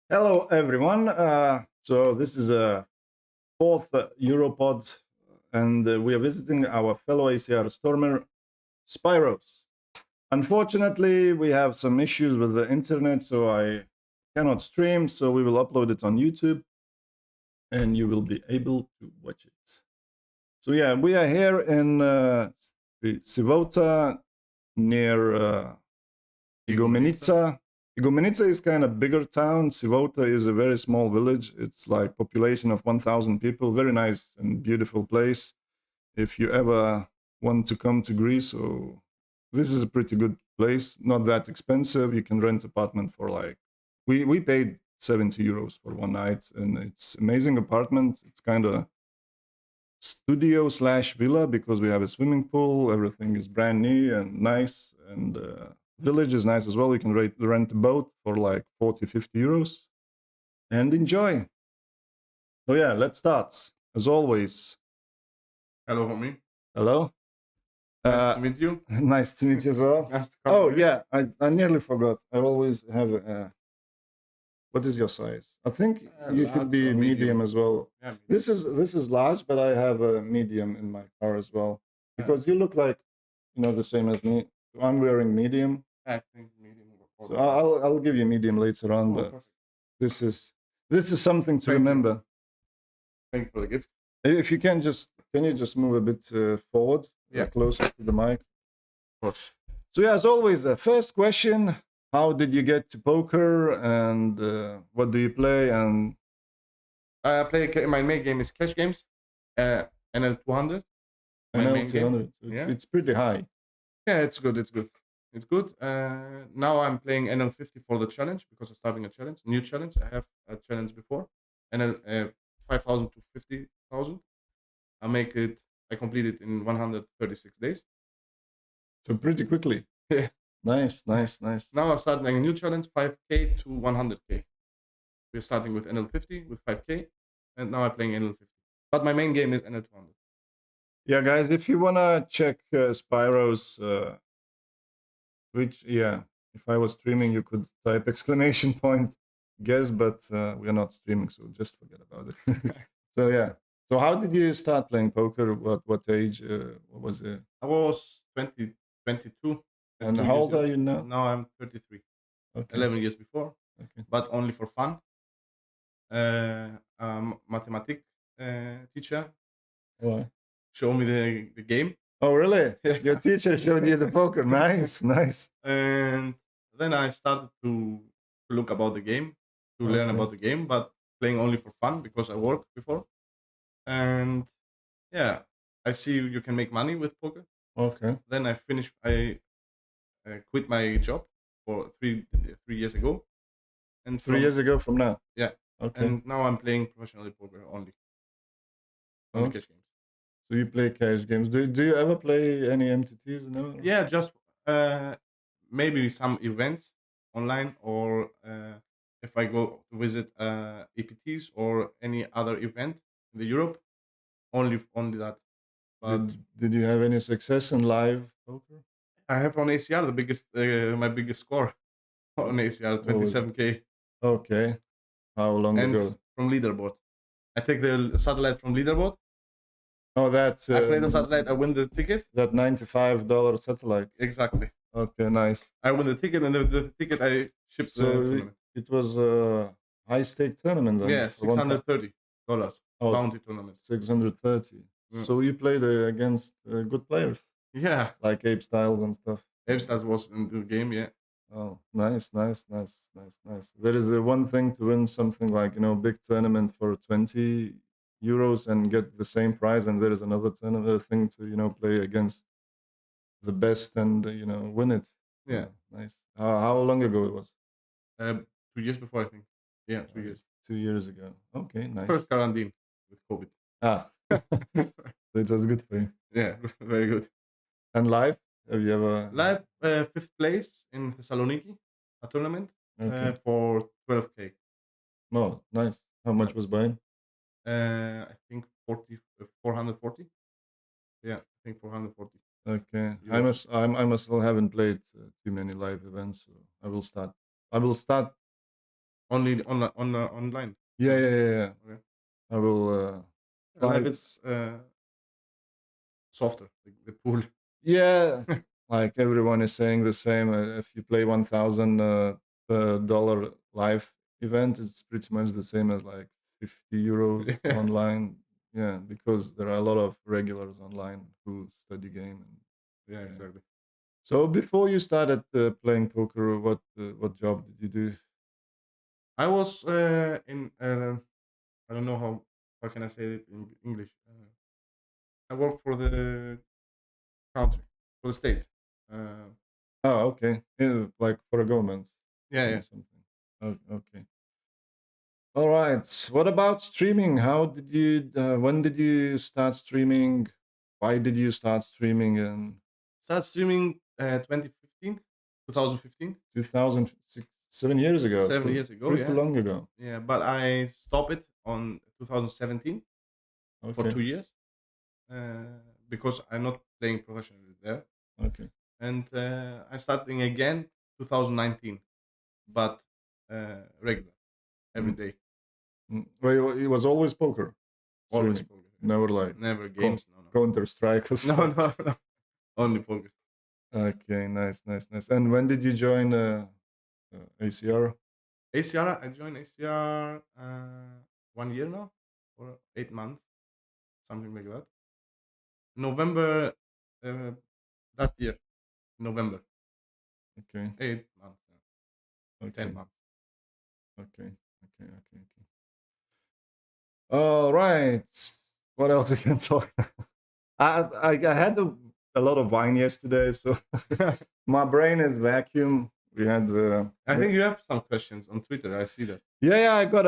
Hello, everyone. So this is a fourth Europod, and we are visiting our fellow ACR stormer, Sp1ros. Unfortunately, we have some issues with the internet, so I cannot stream. So we will upload it on YouTube, and you will be able to watch it. So yeah, we are here in Sivota near Igomenica. Igomenica is kind of bigger town. Sivota is a very small village. It's like population of 1,000 people. Very nice and beautiful place. If you ever want to come to Greece, so this is a pretty good place. Not that expensive. You can rent apartment for like we paid 70 euros for one night, and it's amazing apartment. It's kind of studio slash villa because we have a swimming pool. Everything is brand new and nice, and village is nice as well. You can rent a boat for like 40, 50 euros and enjoy. So yeah, let's start. As always, Hello, homie. hello. Nice to meet you. Nice to meet you as well. Nice to come Oh to Greece. yeah, I nearly forgot. I always have. What is your size? I think you could Large be or medium as well. Yeah, medium. This is large, but I have a medium in my car as well because you look like the same as me. I'm wearing medium, I think medium. so I'll give you medium later on. But Perfect. this is something to Thank you. remember. Thank you for the gift. If you can you just move a bit forward, Yeah. closer to the mic. Of course. So yeah, as always, first question: how did you get to poker, and what do you play? And I play. My main game is cash games. NL 200. I My know main game. it's pretty high. Yeah, it's good. It's good. It's good. Now I'm playing NL 50 for the challenge because I'm starting a challenge, new challenge. I have a challenge before. NL 5,000 to 50,000. I make it. I complete it in 136 days. So pretty quickly. Yeah. Nice. Now I'm starting a new challenge, 5K to 100K. We're starting with NL50 with 5K, and now I'm playing NL50. But my main game is NL200. Yeah, guys, if you wanna check Sp1ros, which if I was streaming, you could type exclamation point guess, but we are not streaming, so just forget about it. So yeah. So how did you start playing poker? What age? What was it? I was 20, 22. And 22 how years old are old. you now? Now I'm 33. Okay. 11 years before, Okay. but only for fun. Mathematic teacher Why? showed me the game. Oh, really? Yeah. Your teacher showed you the poker. Nice. And then I started to look about the game, to learn Okay. about the game, but playing only for fun because I worked before. And yeah, I see you can make money with poker. Okay. Then I finished. I quit my job for 3 years ago, and 3 years ago from now. yeah, Okay. and now I'm playing professionally poker only Oh. cash games. So you play cash games. Do you ever play any MTTs? No. Yeah, just maybe some events online, or if I go to visit APTs or any other event in the Europe, only that. But Did you have any success in live poker? I have on ACR the biggest, my biggest score on ACR, What was it? 27K, Okay. How long and ago? from leaderboard. I take the satellite from leaderboard. Oh, that's I play the satellite. I win the ticket. that $95 satellite. Exactly. Okay, nice. I win the ticket, and the ticket I ship the So tournament. it was a high stake tournament then. Yeah, $630 Oh, bounty tournament. 630. Mm. So you played against good players Yeah, like Ape Styles and stuff. Amsterdam was in the game. Yeah, Oh, nice. There is one thing to win something like big tournament for 20 euros and get the same prize, and there is another thing to play against the best and win it. yeah. Nice. How long ago it was? 2 years before, I think. Yeah, 2 years. 2 years ago. Okay, nice. First quarantine with COVID. Ah, so it was good for you. Yeah, very good. And live? Have you ever Live, fifth place in Thessaloniki, a tournament Okay. for 12K. Oh, nice. How much was buying? I think 440. Yeah, I think 440. Okay. Euros. I must still haven't played too many live events, so I will start Only on online. Yeah, Only. yeah, yeah, yeah. Okay. I will Live try. it's softer. The pool. Yeah, like everyone is saying the same. If you play $1,000 live event, it's pretty much the same as like 50 euros Yeah. online. Yeah, because there are a lot of regulars online who study game. And Yeah. yeah. Exactly. So before you started playing poker, what job did you do? I was in. I don't know how can I say it in English. I work for the country, for the state. Uh, Oh, okay. Yeah, like for a government yeah, or yeah. something. Oh, okay. All right. What about streaming? How did you? When did you start streaming? Why did you start streaming in Started streaming 2015, 2015, 2006, 7 years ago? 7 years ago. Pretty Yeah, long ago. yeah. But I stopped it on 2017 for Okay. 2 years because I'm not playing professionally there, Okay. and I starting again 2019, but regular every Mm, day, Well, it was always poker always streaming. poker. Never like Never games. No, no, Counter Strike or no, something. no, no. Only poker. Okay. Nice. Nice. Nice. And when did you join ACR? ACR. I joined ACR 1 year now, or 8 months, something like that. November uh, last year, November, Okay. 8 months, yeah, Okay. 10 months. Okay. Okay. Okay. Okay. All right. What else we can talk? I had a lot of wine yesterday, so my brain is vacuum. We had I think you have some questions on Twitter. I see that. yeah, I got.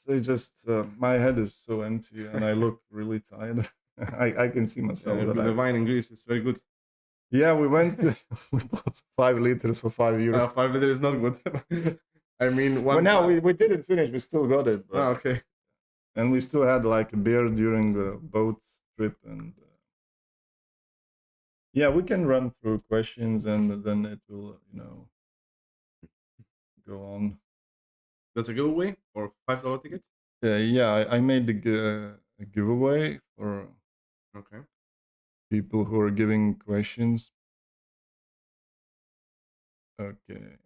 It just my head is so empty, and I look really tired. I can see myself that The I wine in Greece is very good. yeah. We went. We bought 5 liters for 5 euros. 5 liter is not good. I mean, Well, one now glass. we didn't finish. We still got it, but Okay. and we still had like a beer during the boat trip, and yeah, we can run through questions, and then it will go on. That's a giveaway for $5 ticket. Yeah, I made a giveaway for Okay. people who are giving questions. Okay.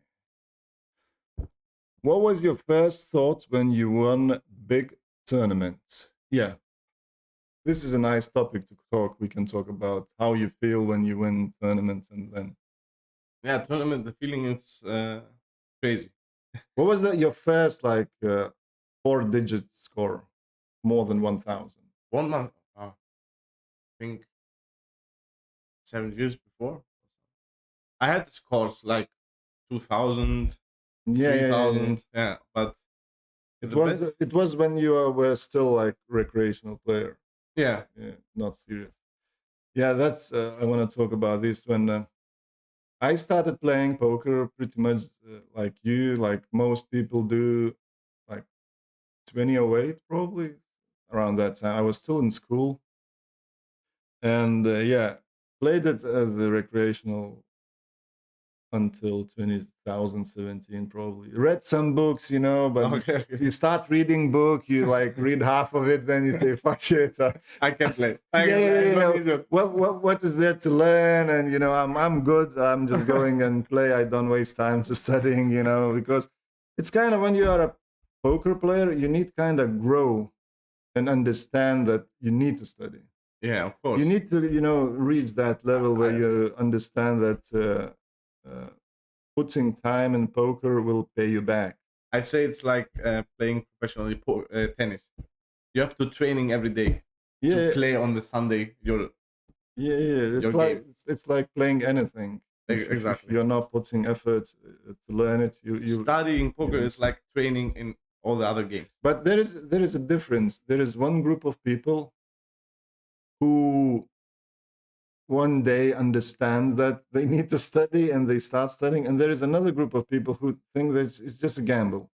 What was your first thought when you won big tournament? Yeah, this is a nice topic to talk. We can talk about how you feel when you win tournaments, and then Yeah, tournament. The feeling is crazy. what was that your first like 4-digit score, more than 1,000? 1 month. I think 7 years before. I had scores like 2,000, Yeah, three yeah, yeah, yeah. thousand. Yeah, but the best. It was when you were still like recreational player. Yeah. Yeah, not serious. Yeah, that's I want to talk about this when I started playing poker pretty much like you, like most people do, like 2008 probably around that time. I was still in school, and yeah, played it as a recreational until 2017 probably. Read some books, but Okay. Okay. you start reading book, you like read half of it, then you say fuck it. I can play. I Yeah, can yeah, play. I yeah, don't yeah. need it. What is there to learn? And I'm good. I'm just going and play. I don't waste time to studying, because it's kind of when you are a poker player, you need kind of grow and understand that you need to study. Yeah, of You course. need to, reach that level where I you understand that putting time in poker will pay you back. I say it's like playing professionally tennis. You have to training every day to Yeah, play on the Sunday yeah, yeah. your It's like game. it's like playing anything. If Exactly. you're not putting effort to learn it, Studying you poker won't. is like training in all the other games. But there is a difference. There is one group of people who one day understand that they need to study and they start studying, and there is another group of people who think that it's just a gamble.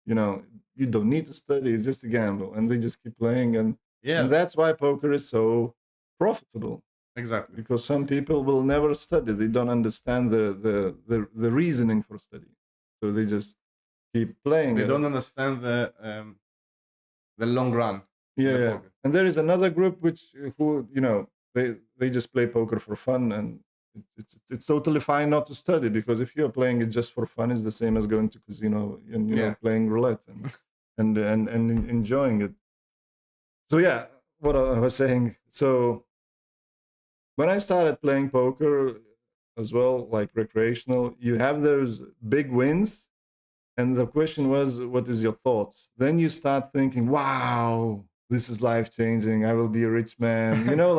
You know, you don't need to study; it's just a gamble, and they just keep playing, and Yeah, that's why poker is so profitable. exactly. Because some people will never study; they don't understand the reasoning for study, so they just keep playing They it. don't understand the long run in Yeah, the yeah. poker. And there is another group which who they just play poker for fun, and it's totally fine not to study, because if you're playing it just for fun, it's the same as going to casino and Yeah. playing roulette and enjoying it. So yeah, what I was saying. So when I started playing poker as well, like recreational, you have those big wins, and the question was, what is your thoughts? Then you start thinking, wow, this is life changing. I will be a rich man.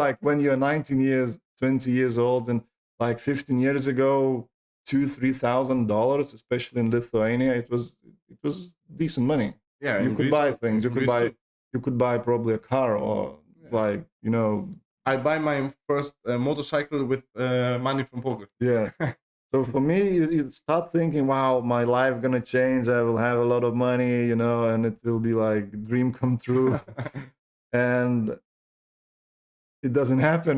Like when you're 19 years, 20 years old, and like 15 years ago, $2,000, $3,000, especially in Lithuania, it was decent money. Yeah, You in could Greece, buy things. You in could Greece buy too. you could buy probably a car, or Yeah. like I buy my first motorcycle with money from poker. yeah. So for me, you start thinking, wow, my life gonna change. I will have a lot of money, and it will be like a dream come true. And it doesn't happen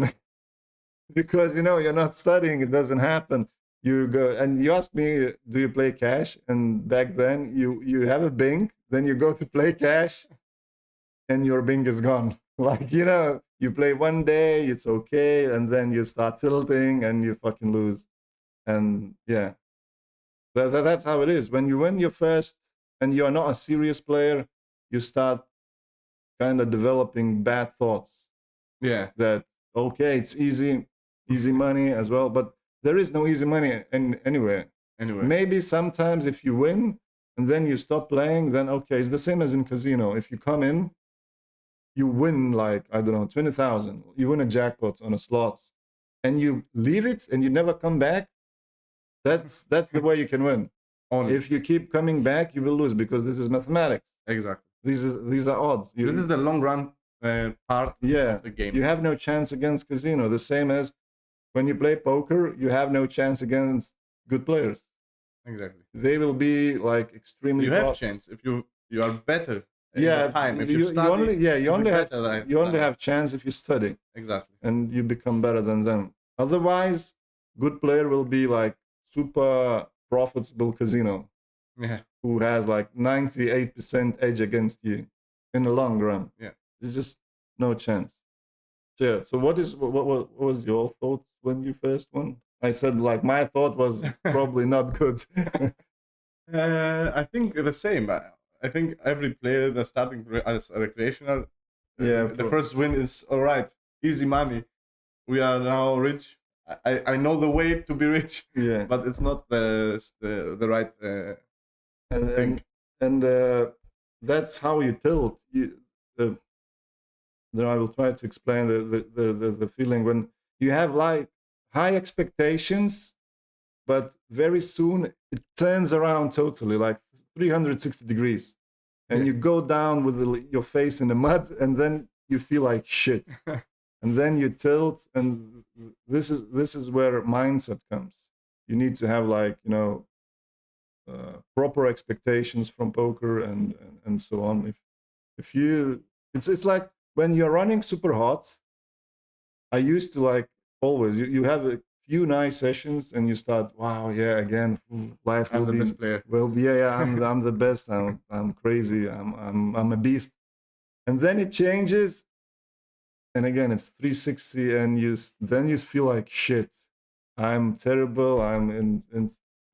because you're not studying. It doesn't happen. You go and you ask me, do you play cash? And back then, you have a Bing, then you go to play cash, and your Bing is gone. Like you play one day, it's okay, and then you start tilting and you fucking lose. And yeah, that's how it is. When you win your first and you're not a serious player, you start kind of developing bad thoughts Yeah. that, okay, it's easy money as well, but there is no easy money anywhere. Anyway. Maybe sometimes if you win and then you stop playing, then okay, it's the same as in casino. If you come in, you win like, I don't know, 20,000, you win a jackpot on a slots, and you leave it and you never come back. That's the way you can win. Only. If you keep coming back, you will lose, because this is mathematics. Exactly. These are odds. This is the long run part Yeah, of the game. you have no chance against casino. The same as when you play poker, you have no chance against good players. Exactly. They will be like extremely. You have chance if you are better. Yeah, time. If you study, you only have chance if you study. Exactly. And you become better than them. Otherwise, good player will be like super profitable casino. Yeah. Who has like 98% edge against you in the long run. Yeah. There's just no chance. Yeah. So what was your thoughts when you first won? I said like my thought was probably not good. I think the same. I think every player that's starting as a recreational, Yeah, the first win is all right, easy money. We are now rich. I know the way to be rich, Yeah. but it's not the right thing. And that's how you tilt. Then I will try to explain the feeling when you have like high expectations, but very soon it turns around totally, like 360 degrees, and you go down with your face in the mud, and then you feel like shit, and then you tilt, and this is where mindset comes. You need to have like proper expectations from poker and so on. If you it's like when you're running super hot. I used to like always you have a few nice sessions and you start, wow, yeah, again, life I'm will the be best player. well, yeah, I'm the best. I'm crazy. I'm a beast. And then it changes, and again it's 360, and then you feel like shit. I'm terrible. And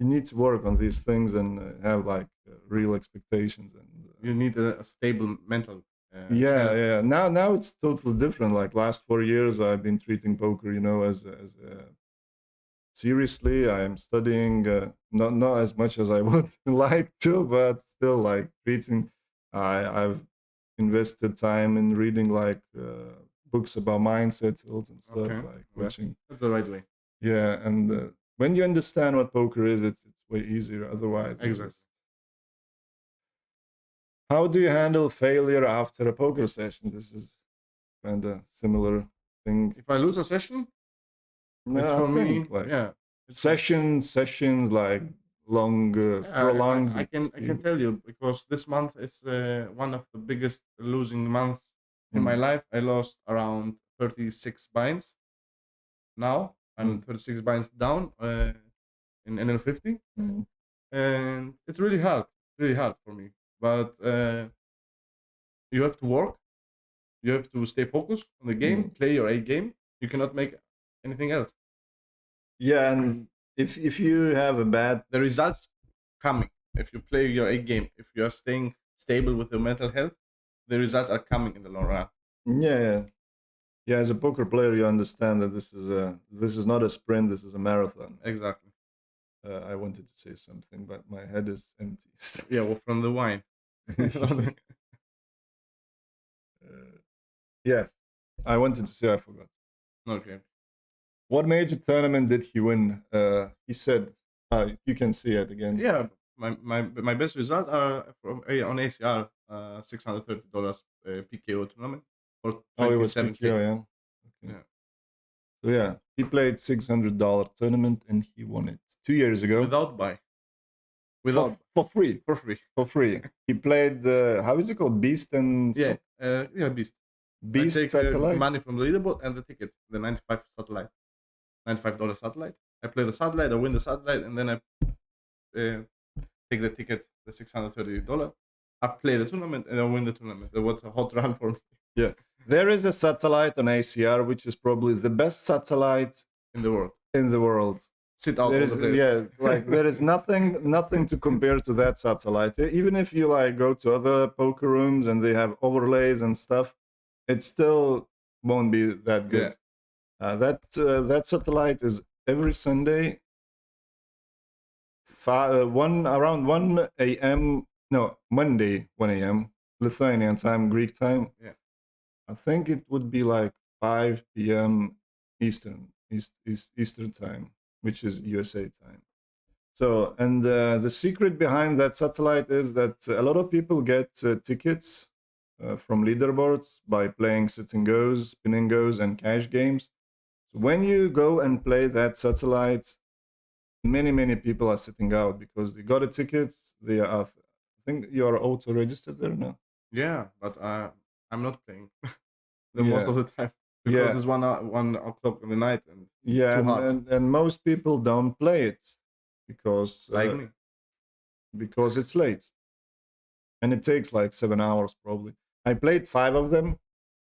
you need to work on these things and have like real expectations and You need a stable mental. yeah, health. yeah. Now it's totally different. Like last 4 years, I've been treating poker, as seriously. I'm studying, not as much as I would like to, but still like treating. I've invested time in reading like books about mindset tools and stuff, Okay. like Yeah. watching. That's the right way. Yeah, and when you understand what poker is, it's way easier. Otherwise, it's Exactly. just. How do you handle failure after a poker session? This is kind of similar thing. If I lose a session, it's No, for I me, think like yeah. sessions like long, Yeah, prolonged. I can tell you because this month is one of the biggest losing months in my Mm. life. I lost around 36 binds. Now I'm 36 binds down in NL50, Mm. and it's really hard. really hard for me. But you have to work. You have to stay focused on the game, Mm. play your A game. You cannot make anything else. Yeah, and if you have a bad, The results coming. If you play your A game, if you are staying stable with your mental health, the results are coming in the long run. yeah, yeah, as a poker player, you understand that this is not a sprint. This is a marathon. Exactly. I wanted to say something, but my head is empty. Yeah, well, from the wine. Yes, I wanted to say I forgot. Okay. What major tournament did he win? He said, you can see it again. Yeah, my best result are from on ACR, $630 PKO tournament for Oh, it was 27K. PKO, yeah. Okay. Yeah. So yeah, he played $600 tournament and he won it 2 years ago Without buy. Without for free. for free. For free. He played how is it called? Beast and Yeah, yeah, Beast. Beast I take satellite. money from the leaderboard and the ticket, the 95 satellite, $95 satellite. I play the satellite, I win the satellite, and then I take the ticket, the $630. I play the tournament and I win the tournament. That was a hot run for me. Yeah, there is a satellite on ACR which is probably the best satellite in the world. In the world, sit out. There is, yeah, like there is nothing to compare to that satellite. Even if you like go to other poker rooms and they have overlays and stuff, it still won't be that good. Yeah. That satellite is every Sunday, around 1 a.m. No, Monday 1 a.m. Lithuanian time, Greek time. Yeah. I think it would be like 5 p.m. Eastern time, which is USA time. So, and the secret behind that satellite is that a lot of people get tickets from leaderboards by playing sit and goes, spin and goes, and cash games. So when you go and play that satellite, many people are sitting out because they got a ticket. They are, I think you are auto registered there now. Yeah, but I'm not playing most of the time because it's 1 o'clock in the night and yeah, it's too hard. And most people don't play it because like me, because it's late and it takes like 7 hours probably. I played 5 of them.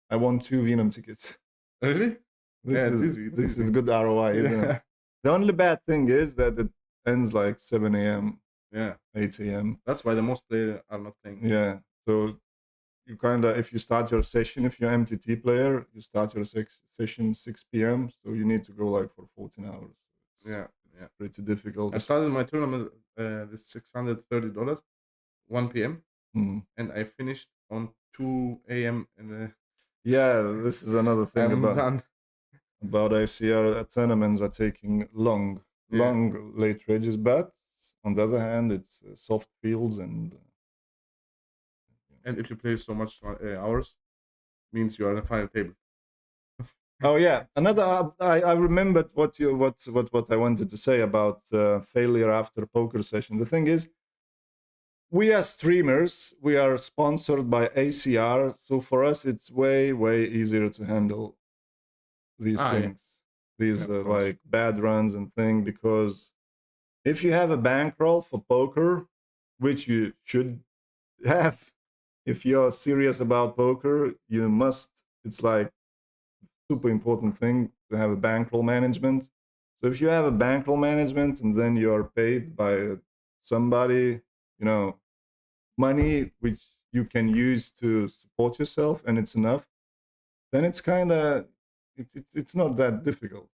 I won 2 Venom tickets. Really? This is good ROI, isn't it? The only bad thing is that it ends like 7 a.m. Yeah, 8 a.m. That's why the most players are not playing. Yeah, so you kind of, if you start your session, if you're MTT player, you start your session 6 p.m. So you need to go like for 14 hours. It's pretty difficult. I started my tournament this $630, 1 p.m. And I finished on 2 a.m. in the. Yeah, this is another thing done. About ACR tournaments are taking long late rages, but on the other hand, it's soft fields and if you play so much hours, means you are in the final table. Oh yeah, another. I remembered what I wanted to say about failure after poker session. The thing is, we are streamers. We are sponsored by ACR, so for us it's way easier to handle these things, these like bad runs and thing, because if you have a bankroll for poker, which you should have, if you're serious about poker, you must. It's like super important thing to have a bankroll management. So if you have a bankroll management and then you're paid by somebody, money which you can use to support yourself and it's enough, then it's kind of it's not that difficult.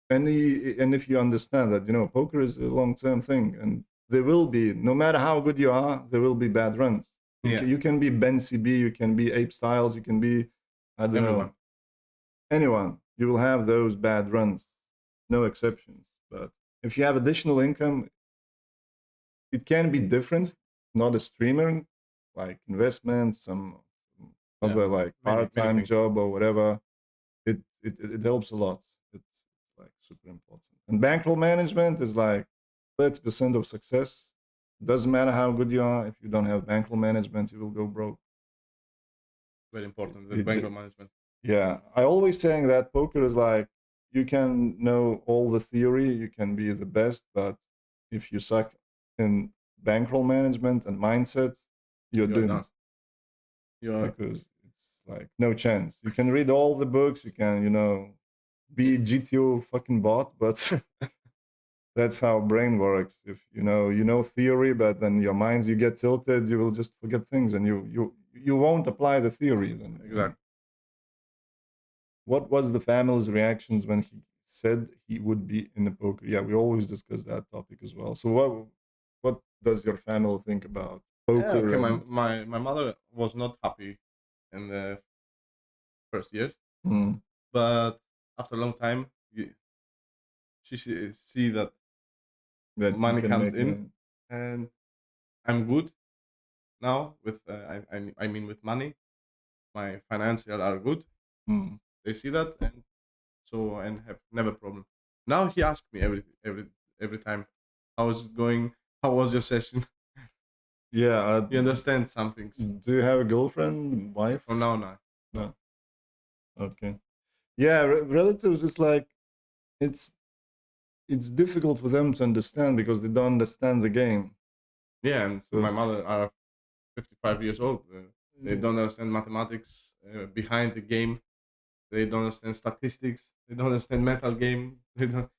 And if you understand that poker is a long-term thing, and there will be, no matter how good you are, there will be bad runs. You can be Ben CB, you can be Ape Styles, you can be I don't know anyone. You will have those bad runs, no exceptions. But if you have additional income, it can be different. Not a streamer, like investments, some other like part-time job or whatever. It helps a lot. It's like super important. And bankroll management is like 30% of success. It doesn't matter how good you are. If you don't have bankroll management, you will go broke. Very important, the bankroll management. Yeah, I always saying that poker is like, you can know all the theory, you can be the best, but if you suck in bankroll management and mindset, you're You're doomed done. You're because it's like no chance. You can read all the books, you can, be GTO fucking bot, but that's how brain works. If you know theory, but then your minds you get tilted, you will just forget things, and you won't apply the theory. Then exactly. what was the family's reactions when he said he would be in the poker? Yeah, we always discuss that topic as well. So what does your family think about Yeah, poker okay. My and? my my mother was not happy in the first years, Mm, but after a long time, she see that that you money can comes make in, money? and I'm good now with I mean with money. My financial are good. Mm. They see that, and so and have never problem. Now he asks me every time, how is it going? How was your session? Yeah. He understands some things. Do you have a girlfriend, wife? Oh no. No. Okay. Yeah, relatives. It's like it's it's difficult for them to understand because they don't understand the game. Yeah, and my So mother are 55 years old. They yeah, don't understand mathematics behind the game. They don't understand statistics. They don't understand mental game. They don't.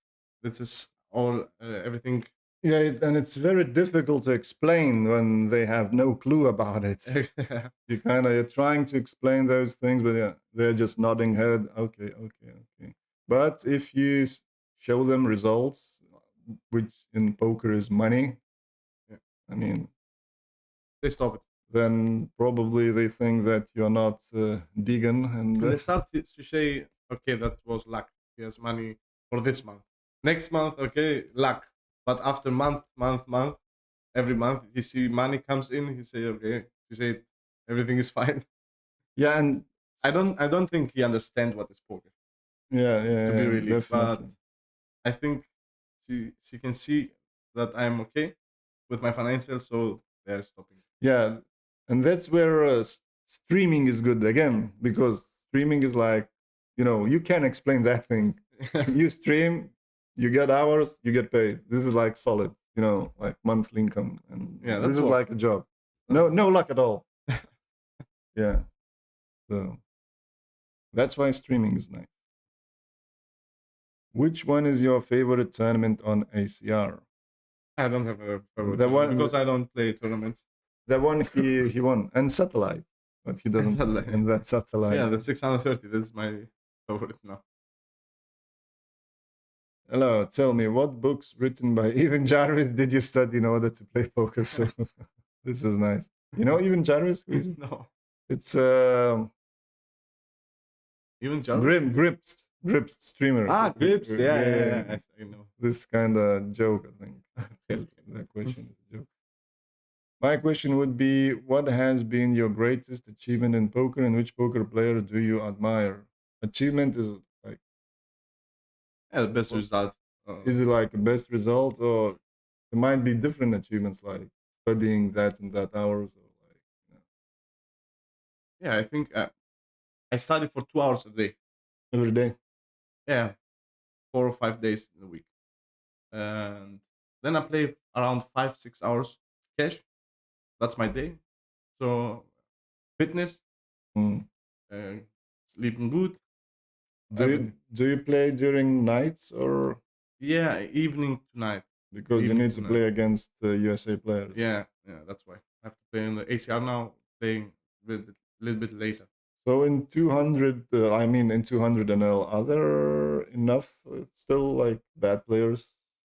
This is all everything. yeah, and it's very difficult to explain when they have no clue about it. You're trying to explain those things, but yeah, they're just nodding head. Okay, okay, okay. But if you show them results, which in poker is money, Yeah, I mean, they stop it. then probably they think that you're not vegan and And they start to say, okay, that was luck. He has money for this month. Next month, okay, luck. But after month, every month he see money comes in. He say, okay, he say everything is fine. yeah, and I don't think he understand what is poker, yeah, yeah, to be yeah, really. But definitely. I think she can see that I'm okay with my financials, so they're stopping. Yeah, and that's where streaming is good again because streaming is like, you can explain that thing. You stream, you get hours, you get paid. This is like solid, like monthly income, and Yeah, this that's is work. like a job. That's No, work. no luck at all. Yeah, so that's why streaming is nice. Which one is your favorite tournament on ACR? I don't have a favorite The tournament one, because I don't play tournaments. the one he won, and satellite, but he And doesn't play, suddenly, and that satellite. yeah, the 630. That's my favorite now. Hello, tell me, what books written by Evan Jarvis did you study in order to play poker? So this is nice. You know Evan Jarvis? Who is it? No, It's even Jarvis. Grips streamer. Ah, grips. Yeah, yeah, Yeah, yeah. I know. this kind of joke, I think. Okay, That okay. question is a joke. My question would be, what has been your greatest achievement in poker, and which poker player do you admire? Achievement is like, Yeah, the best what result. is it like a best result, or there might be different achievements like studying that and that hours, or like, Yeah, I think I study for 2 hours a day. every day. Yeah, 4 or 5 days in a week, and then I play around 5 6 hours cash. That's my day. So fitness, Mm. uh, sleeping good, Do you everything. do you play during nights, or Yeah, evening to night. because you Evening need to to night. play against USA players? Yeah, that's why I have to play in the ACR now. Playing little bit later. So in 200, I mean in 200 NL, are there enough still like bad players?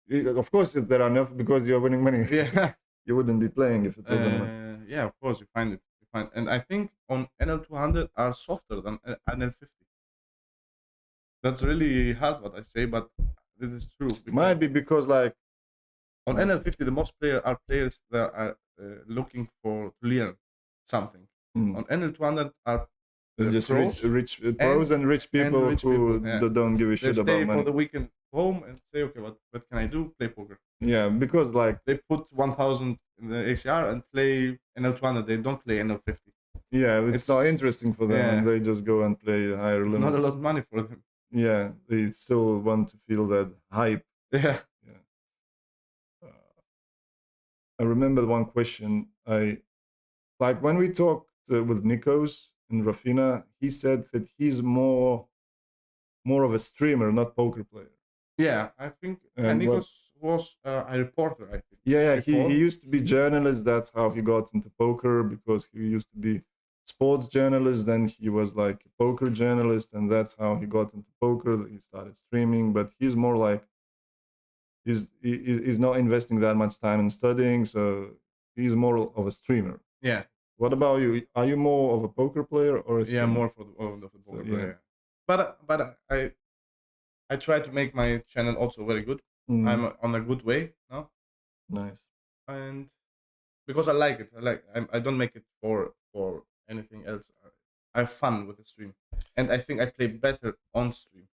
Of course, if there are enough, because you're winning money, Yeah, you wouldn't be playing if it wasn't enough. yeah. Of course, you find it. You find, and I think on NL 200 are softer than NL 50. That's really hard what I say, but this is true Might because be because like, on NL 50 the most player are players that are looking for to learn something. mm, On NL 200 are just pros rich pros and and rich and people rich who people. Yeah, don't give a they shit about stay for money. the weekend home and say, okay, what can I do? Play poker. Yeah, because like, They put 1,000 in the ACR and play NL 200. They don't play NL 50. yeah, it's It's not interesting for them, and yeah, they just go and play higher it's not a lot limits. of money for them. Yeah, they still want to feel that hype. Yeah, Yeah. I remember one question. I like when we talked with Nikos and Rafina. He said that he's more of a streamer, not poker player. Yeah, I think And what? Nikos was a reporter, I think, Yeah, yeah. He before. used to be journalist. That's how he got into poker because he used to be sports journalist. Then he was like a poker journalist, and that's how he got into poker. He started streaming, but he's more like he's not investing that much time in studying, so he's more of a streamer. Yeah, What about you? Are you more of a poker player or a yeah, streamer? more for the So football yeah, player. But I try to make my channel also very good. mm, I'm on a good way now, nice. and because I like it, I don't make it for anything else. I have fun with the stream, and I think I play better on stream.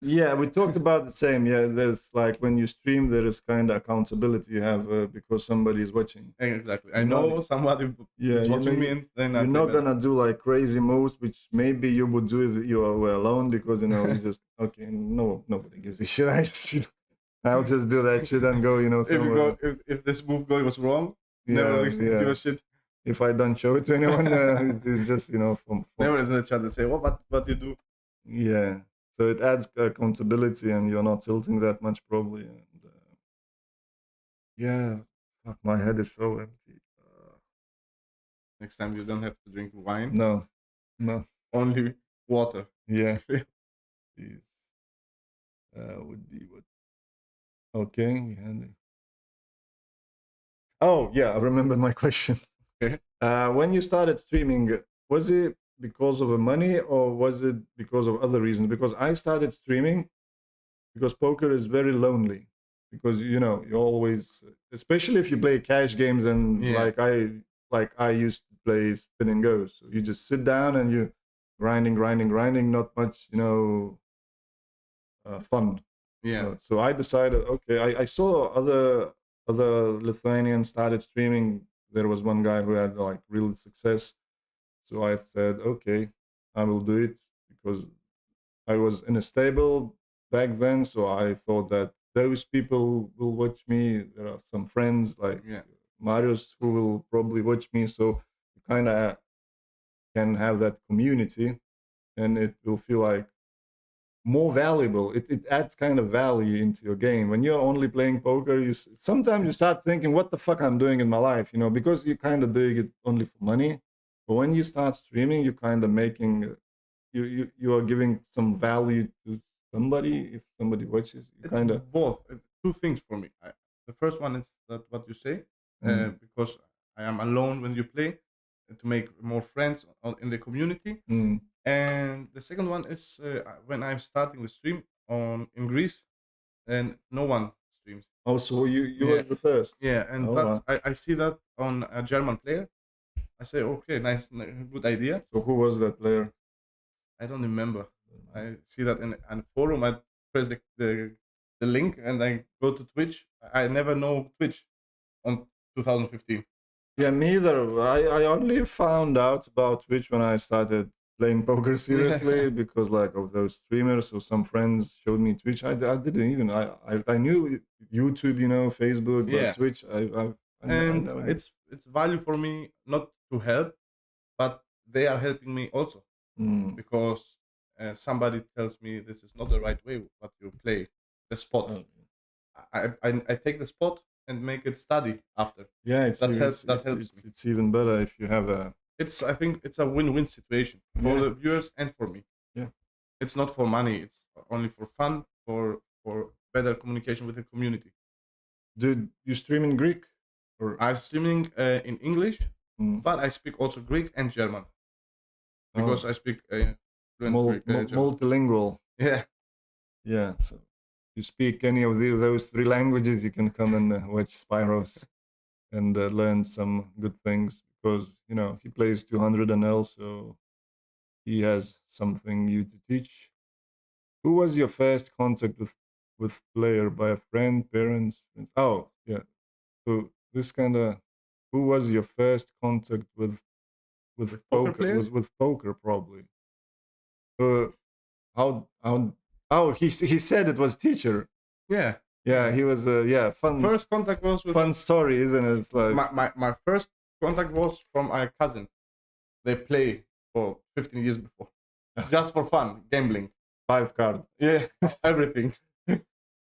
Yeah, we talked about the same. Yeah, there's like when you stream, there is kind of accountability you have because somebody is watching. Exactly. I You're not, know somebody yeah, is watching me, and then I you're play not better. gonna do like crazy moves, which maybe you would do if you were alone because you just okay. No, nobody gives a shit. I'll just do that shit and go, If you somewhere. go, if this move goes wrong, Yeah, never give yeah. a shit. If I don't show it to anyone, it's just from Never is in the chat and say, "Oh, what you do?" yeah. So it adds accountability, and you're not tilting that much probably. And yeah, fuck, my head is so empty. Next time you don't have to drink wine, No, no, only water. yeah, please. Would be what? Okay, we had it. Oh yeah, I remember my question. Okay. When you started streaming, was it because of the money or was it because of other reasons? Because I started streaming because poker is very lonely. Because you always, especially if you play cash games and Yeah, like I used to play spin and go. So you just sit down and you grinding, grinding, grinding. Not much, fun. yeah, So I decided, okay, I saw other Lithuanians started streaming. There was one guy who had like real success. So I said, okay, I will do it because I was in a stable back then. So I thought that those people will watch me. There are some friends like yeah. Marius who will probably watch me. So you kind of can have that community and it will feel like more valuable. It adds kind of value into your game. When you're only playing poker, sometimes you start thinking, "What the fuck I'm doing in my life?" Because you're kind of doing it only for money. But when you start streaming, you're kind of making you are giving some value to somebody. If somebody watches, you It's kind of both. It's two things for me. The first one is that what you say, mm, because I am alone when you play, to make more friends in the community. mm. And the second one is when I'm starting the stream on in Greece, and no one streams. Also, you Yeah, was the first. yeah, and All but right. I see that on a German player. I say, okay, nice, good idea. So who was that player? I don't remember. I see that in a forum. I press the link and I go to Twitch. I never know Twitch on 2015. Yeah, me either. I only found out about Twitch when I started playing poker seriously Yeah. because like of those streamers. So some friends showed me Twitch. I didn't even I knew YouTube, Facebook, but Yeah, Twitch I and never knew. it's value for me not to help, but they are helping me also Mm. because somebody tells me this is not the right way what you play the spot. Oh, I take the spot and make it study after. yeah, it's That helps me. it's even better if you have a It's I think it's a win-win situation for yeah the viewers and for me. yeah. It's not for money. It's only for fun, for better communication with the community. Dude, you stream in Greek or I'm streaming in English, mm. but I speak also Greek and German Oh, because I speak fluent Greek German. multilingual. Yeah, Yeah, so you speak any of those three languages, you can come and watch Spyros and learn some good things because he plays 200 NL, so he has something you to teach. Who was your first contact with player by a friend, parents? Oh, yeah. So this kind of who was your first contact with with poker poker players. with poker probably. Uh, how oh he said it was teacher. Yeah, Yeah, he was yeah, First contact was with fun story, isn't it? It's like my first contact was from my cousin. They play for 15 years before, just for fun, gambling. 5 card. Yeah, everything.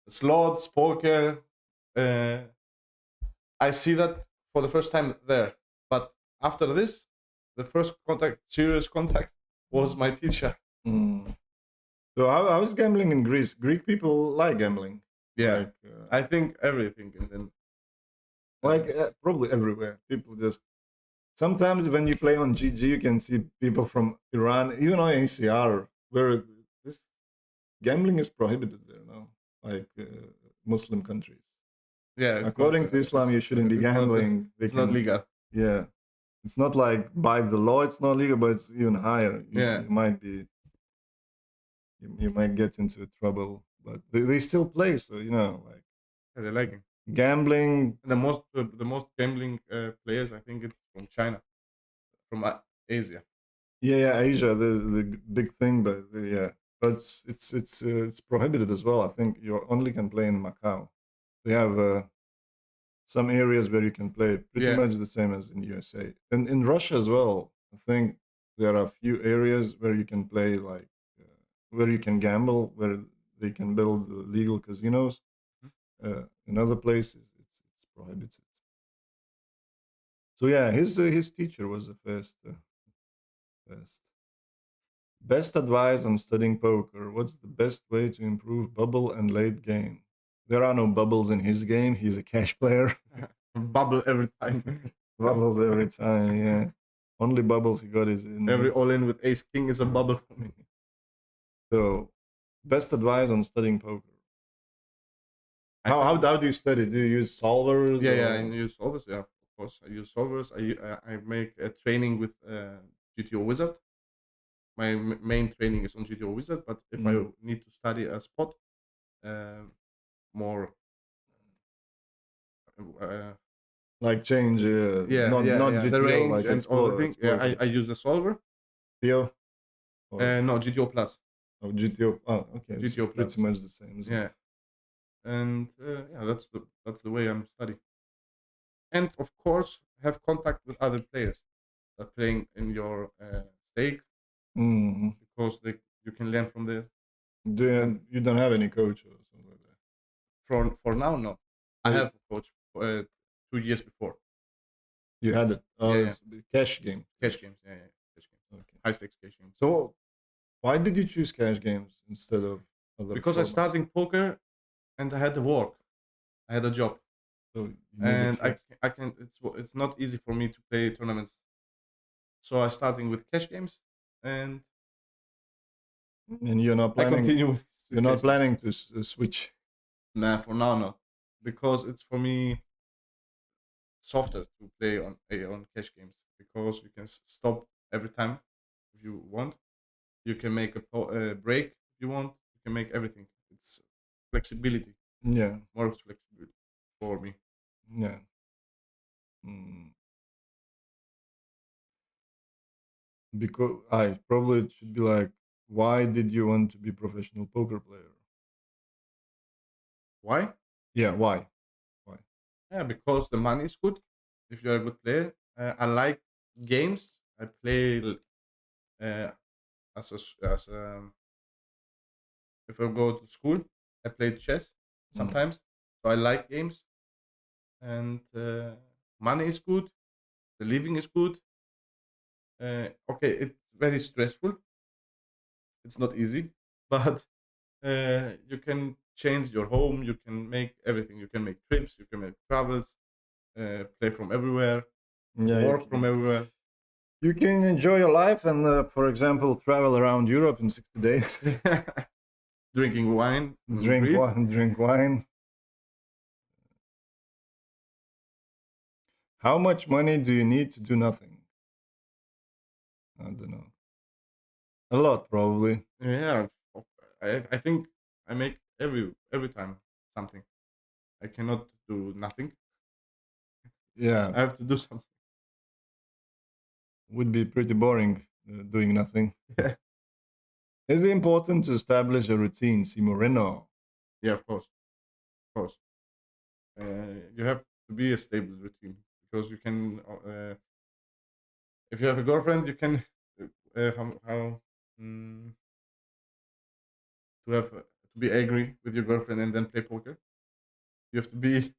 Slots, poker. Uh, I see that for the first time there. But after this, the first contact, serious contact, was my teacher. Mm. So how is gambling in Greece? Greek people like gambling. Yeah, Like I think everything, and then probably everywhere. People just sometimes when you play on GG, you can see people from Iran, even on ACR, where this gambling is prohibited there now, like Muslim countries. yeah, According to Islam, you shouldn't be gambling. It's not legal. Yeah, it's not like by the law it's not legal, but it's even higher. Yeah. You might be, you might get into trouble, but they still play. So like Yeah, they like it. gambling. The most gambling players, I think, it's from China, from Asia. Yeah, Asia, the big thing, but yeah, but it's prohibited as well. I think you only can play in Macau. They have some areas where you can play pretty Yeah. much the same as in USA. And in Russia as well, I think there are a few areas where you can play like where you can gamble, where they can build legal casinos. In other places, it's prohibited. So yeah, his teacher was the first. Best advice on studying poker. What's the best way to improve bubble and late game? There are no bubbles in his game. He's a cash player. Bubble every time. Bubbles every time. Yeah, only bubbles he got is in Every all in with ace king is a bubble for me. So, best advice on studying poker. How do you study? Do you use solvers? Yeah, I use solvers. Yeah, of course, I use solvers. I make a training with GTO Wizard. My main training is on GTO Wizard, but if I need to study a spot, more like change, not GTO, the range like and all the things. Yeah, Explorer. I use the solver. GTO? No, GTO Plus. Oh, GTO. Oh, okay. GTO It's pretty much the same. Yeah, and yeah, that's the way I'm studying. And of course, have contact with other players that are playing in your stake, because you can learn from there. You don't have any coach or something like that? For now, no. I have a coach 2 years before. You had it. Yeah. Cash game. Cash games, yeah, cash games. Okay. High stakes cash games. So, why did you choose cash games instead of other? Because I started in poker, and I had to work. I had a job, so and I can. It's not easy for me to play tournaments. So I starting with cash games, and you're not planning. I continue with you're not planning to switch. Nah, for now not, because it's for me softer to play on cash games, because you can stop every time if you want. You can make a break if you want. You can make everything. It's flexibility. Yeah, more flexibility for me. Yeah. Because I probably it should be like, why did you want to be professional poker player? Why? Yeah, why? Yeah, because the money is good. If you're a good player, I like games. I play as a if I go to school, I play chess sometimes. So I like games, and money is good. The living is good. Okay, it's very stressful. It's not easy, but you can change your home. You can make everything. You can make trips. You can make travels. Play from everywhere. Work from everywhere. You can enjoy your life and, for example, travel around Europe in 60 days. Drinking wine. Drink wine. How much money do you need to do nothing? I don't know. A lot, probably. Yeah, I think I make every time something. I cannot do nothing. Yeah, I have to do something. Would be pretty boring doing nothing. Yeah. Is it important to establish a routine, Sp1ros? Yeah, of course. course. You have to be a stable routine because you can. If you have a girlfriend, you can. How mm, to have to be angry with your girlfriend and then play poker. You have to be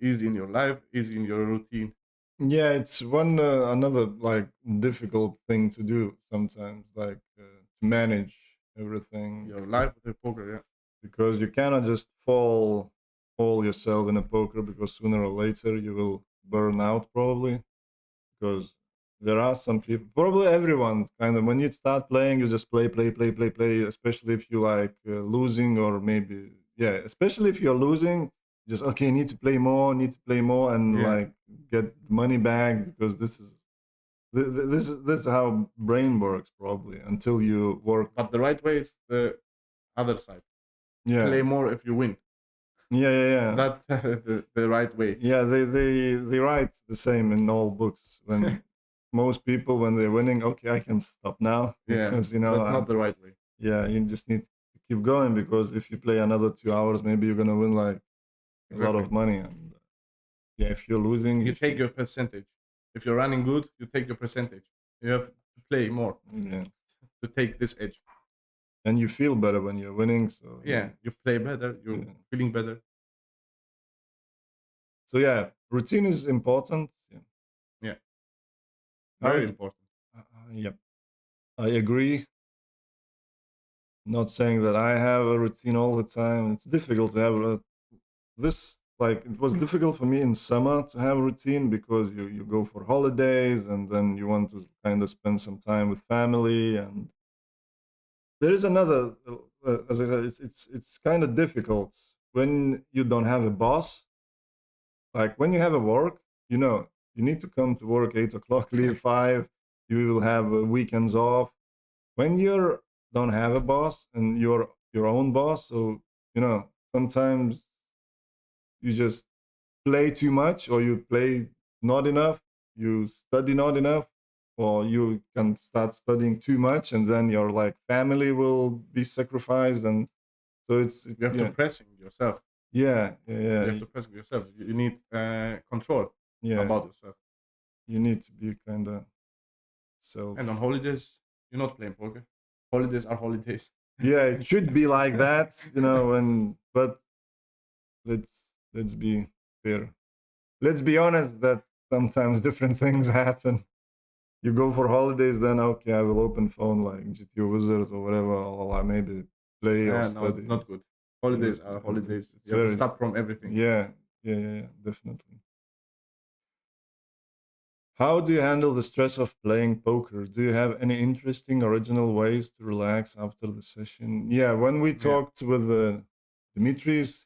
easy in your life, easy in your routine. Yeah, it's one another like difficult thing to do sometimes, like to manage everything Your life with the poker, yeah. because you cannot just fall yourself in a poker because sooner or later you will burn out probably because there are some people, probably everyone, kind of when you start playing, you just play, especially if you like losing or maybe, yeah, especially if you're losing, just okay, need to play more and Yeah, like get money back because this is how brain works probably until you work. but the right way is the other side. Yeah, Play more if you win. yeah. That's the right way. Yeah, they write the same in all books. When most people, when they're winning, okay, I can stop now Yeah, because that's not the right way. yeah, you just need to keep going because if you play another 2 hours, maybe you're gonna win like a lot Exactly. of money. And yeah, if you're losing, You you take should. your percentage. If you're running good, you take your percentage. You have to play more Yeah, to take this edge. and you feel better when you're winning. So Yeah, you play better. You're yeah. feeling better. So yeah, routine is important. Yeah. Yeah, How? very important. Yep, I agree. Not saying that I have a routine all the time. It's difficult to have this. Like it was difficult for me in summer to have a routine because you go for holidays and then you want to kind of spend some time with family. And there is another, as I said, it's kind of difficult when you don't have a boss. Like when you have a work, you need to come to work 8 o'clock, leave 5. You will have weekends off. When you don't have a boss and you're your own boss, so sometimes you just play too much or you play not enough, you study not enough, or you can start studying too much and then your like family will be sacrificed. And so it's You have to yeah, pressing yourself. You have yeah, to press yourself. You need control yeah, about yourself. you need to be kind of self. And on holidays, you're not playing poker. Holidays are holidays. Yeah, it should be like that, and but let's be fair. Let's be honest that sometimes different things happen. You go for holidays, then okay, I will open phone like GTO Wizard or whatever, or I maybe play or No, it's study. not good. Holidays are holidays. It's You have to very, stop from everything. yeah, definitely. How do you handle the stress of playing poker? Do you have any interesting, original ways to relax after the session? Yeah, when we Yeah. talked with Dimitris,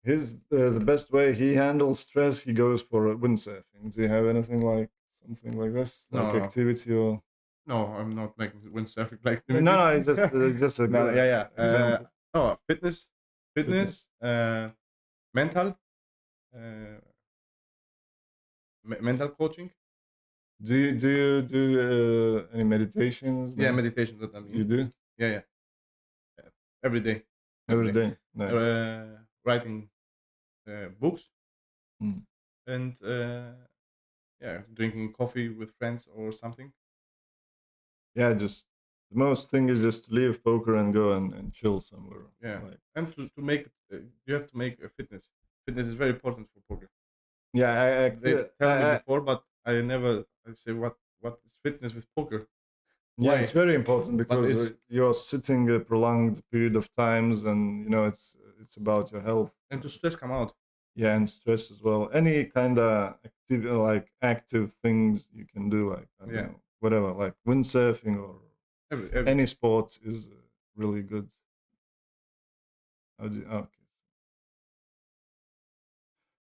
his the best way he handles stress, he goes for windsurfing. Do you have anything like something like this, like No, no, activity or? no. I'm not making windsurfing like No, Dimitris. no, it's just No, no, yeah, yeah. example. Oh, fitness, Fitness. fitness, mental, uh, mental coaching. Do any meditations? Yeah, No, meditation. That I you mean. do Yeah, yeah. Every day, every every day. day. Nice. Writing books Mm. and yeah, drinking coffee with friends or something. Yeah, just the most thing is just to leave poker and go and chill somewhere. Yeah, Like and to make you have to make a fitness. Fitness is very important for poker. yeah, They tell me before, but I never. I say what is fitness with poker? yeah, it's Why? very important But because it's you're sitting a prolonged period of times, and it's about your health. and to stress come out. Yeah, and stress as well. Any kind of active things you can do, like I don't Yeah, know, whatever, like windsurfing or any everything. sport is really good. Okay.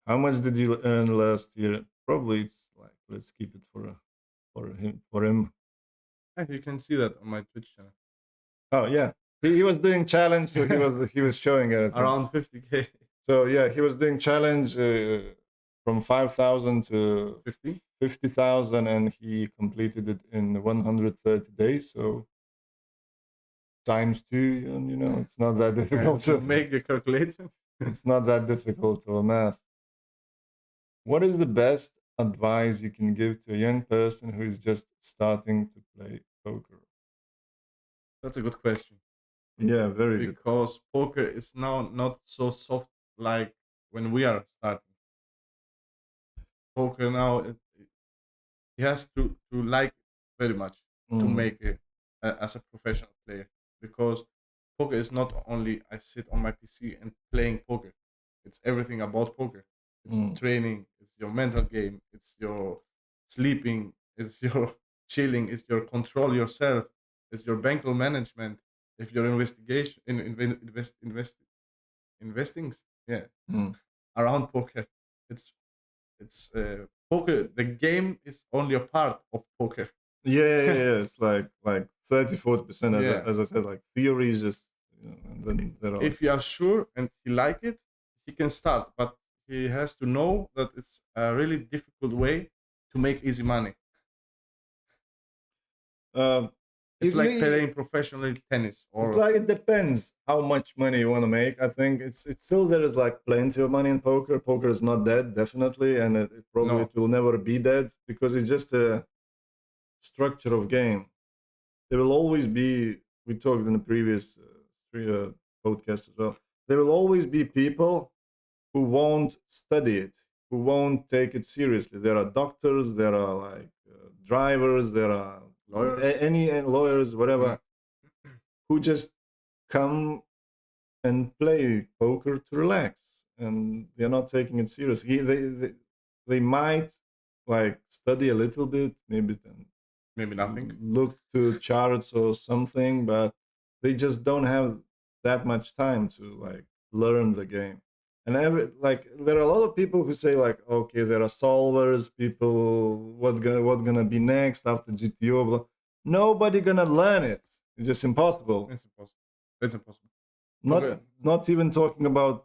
How much did you earn last year? Probably it's like let's keep it for him. And you can see that on my Twitch channel. Oh yeah, he was doing challenge, so he was showing everything. Around 50K. So yeah, he was doing challenge from 5,000 to 50. 50,000, and he completed it in 130 days. So times two, and it's not that Yeah, difficult. make a calculation. It's not that difficult of a math. What is the best advice you can give to a young person who is just starting to play poker? That's a good question Yeah, very good. because poker is now not so soft like when we are starting. Poker now, he has to like very much to Mm, make it as a professional player because poker is not only I sit on my PC and playing poker. It's everything about poker. It's mm, training. It's your mental game. It's your sleeping. It's your chilling. It's your control yourself. It's your bankroll management. If your investigation investings, yeah, mm. around poker, it's poker. The game is only a part of poker. Yeah, yeah, yeah, yeah. It's like 30, 40%, Yeah. as I said, like theory is just, and then there are like, If you are sure and he like it, he can start, but he has to know that it's a really difficult way to make easy money. um, It's like you playing professional tennis it's or like it depends how much money you want to make. I think it's still there is like plenty of money in poker. Poker is not dead, definitely, and it probably no, it will never be dead because it's just a structure of game. There will always be. We talked in the previous podcast as well. There will always be people who won't study it, who won't take it seriously. There are doctors, there are like drivers, there are lawyers. any lawyers, Yeah, whatever, who just come and play poker to relax, and they're not taking it seriously. They might like study a little bit, maybe then maybe nothing. look to charts or something, but they just don't have that much time to like learn the game. And every like there are a lot of people who say like, okay, there are solvers, people what gonna be next after GTO, blah. Nobody gonna learn it. It's just impossible. It's impossible. It's impossible. Not Okay, not even talking about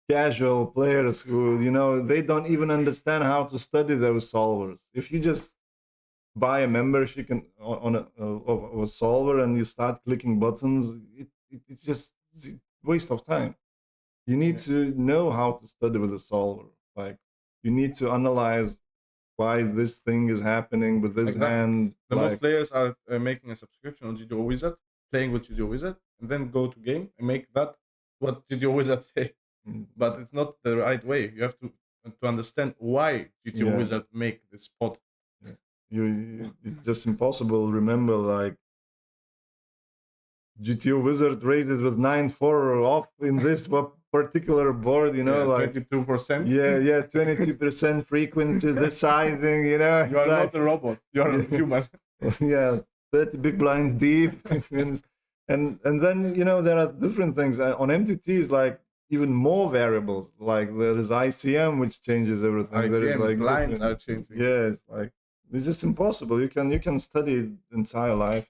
casual players who, they don't even understand how to study those solvers. If you just buy a membership on of a solver and you start clicking buttons, it's just a waste of time. You need yeah, to know how to study with a solver. Like you need to analyze why this thing is happening with this exactly. hand. The most Like players are making a subscription on GTO Wizard, playing with GTO Wizard, and then go to game and make that what GTO Wizard say. mm, But it's not the right way. You have to understand why GTO yeah, Wizard make this spot. yeah. It's just impossible. Remember, like GTO Wizard raises with 9-4 off in this particular board. Yeah, Like 22%. yeah, yeah, 22% frequency, the sizing. You are not Like a robot. You are a yeah. human. Yeah, 30 big blinds deep. And then there are different things. On MTTs, like even more variables. Like there is ICM, which changes everything. There is ICM like blinds are different. changing. Yeah, it's like it's just impossible. You can study the entire life,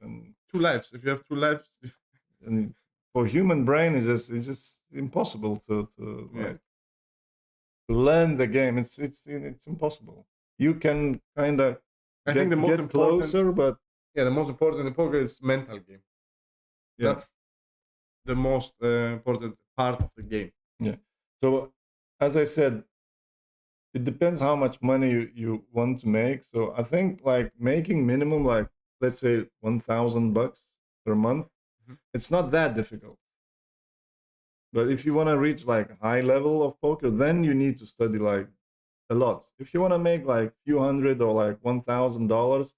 Two lives. If you have two lives, and for human brain, it's just impossible to yeah. like learn the game. It's impossible. You can kind of I think the most get important, closer, but yeah, the most important in poker is mental game. yeah. That's the most important part of the game. Yeah. So as I said, it depends how much money you want to make. So I think like making minimum like let's say $1,000 per month, Mhm. it's not that difficult. But if you want to reach like high level of poker, then you need to study like a lot. If you want to make like few hundred or like $1,000,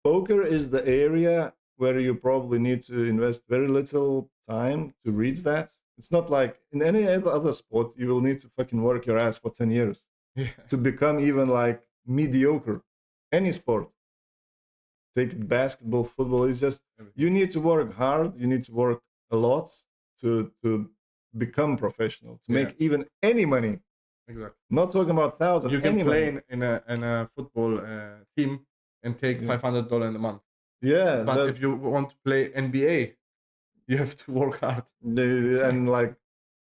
poker is the area where you probably need to invest very little time to reach that. It's not like in any other sport, you will need to fucking work your ass for 10 years Yeah. to become even like mediocre. Any sport, take it basketball, football, it's just Everything. you need to work hard, you need to work a lot to become professional, to Yeah. make even any money. Exactly. Not talking about thousand, You can any play money. in a football team and take Yeah, $500 in a month. yeah But if you want to play NBA, you have to work hard. and like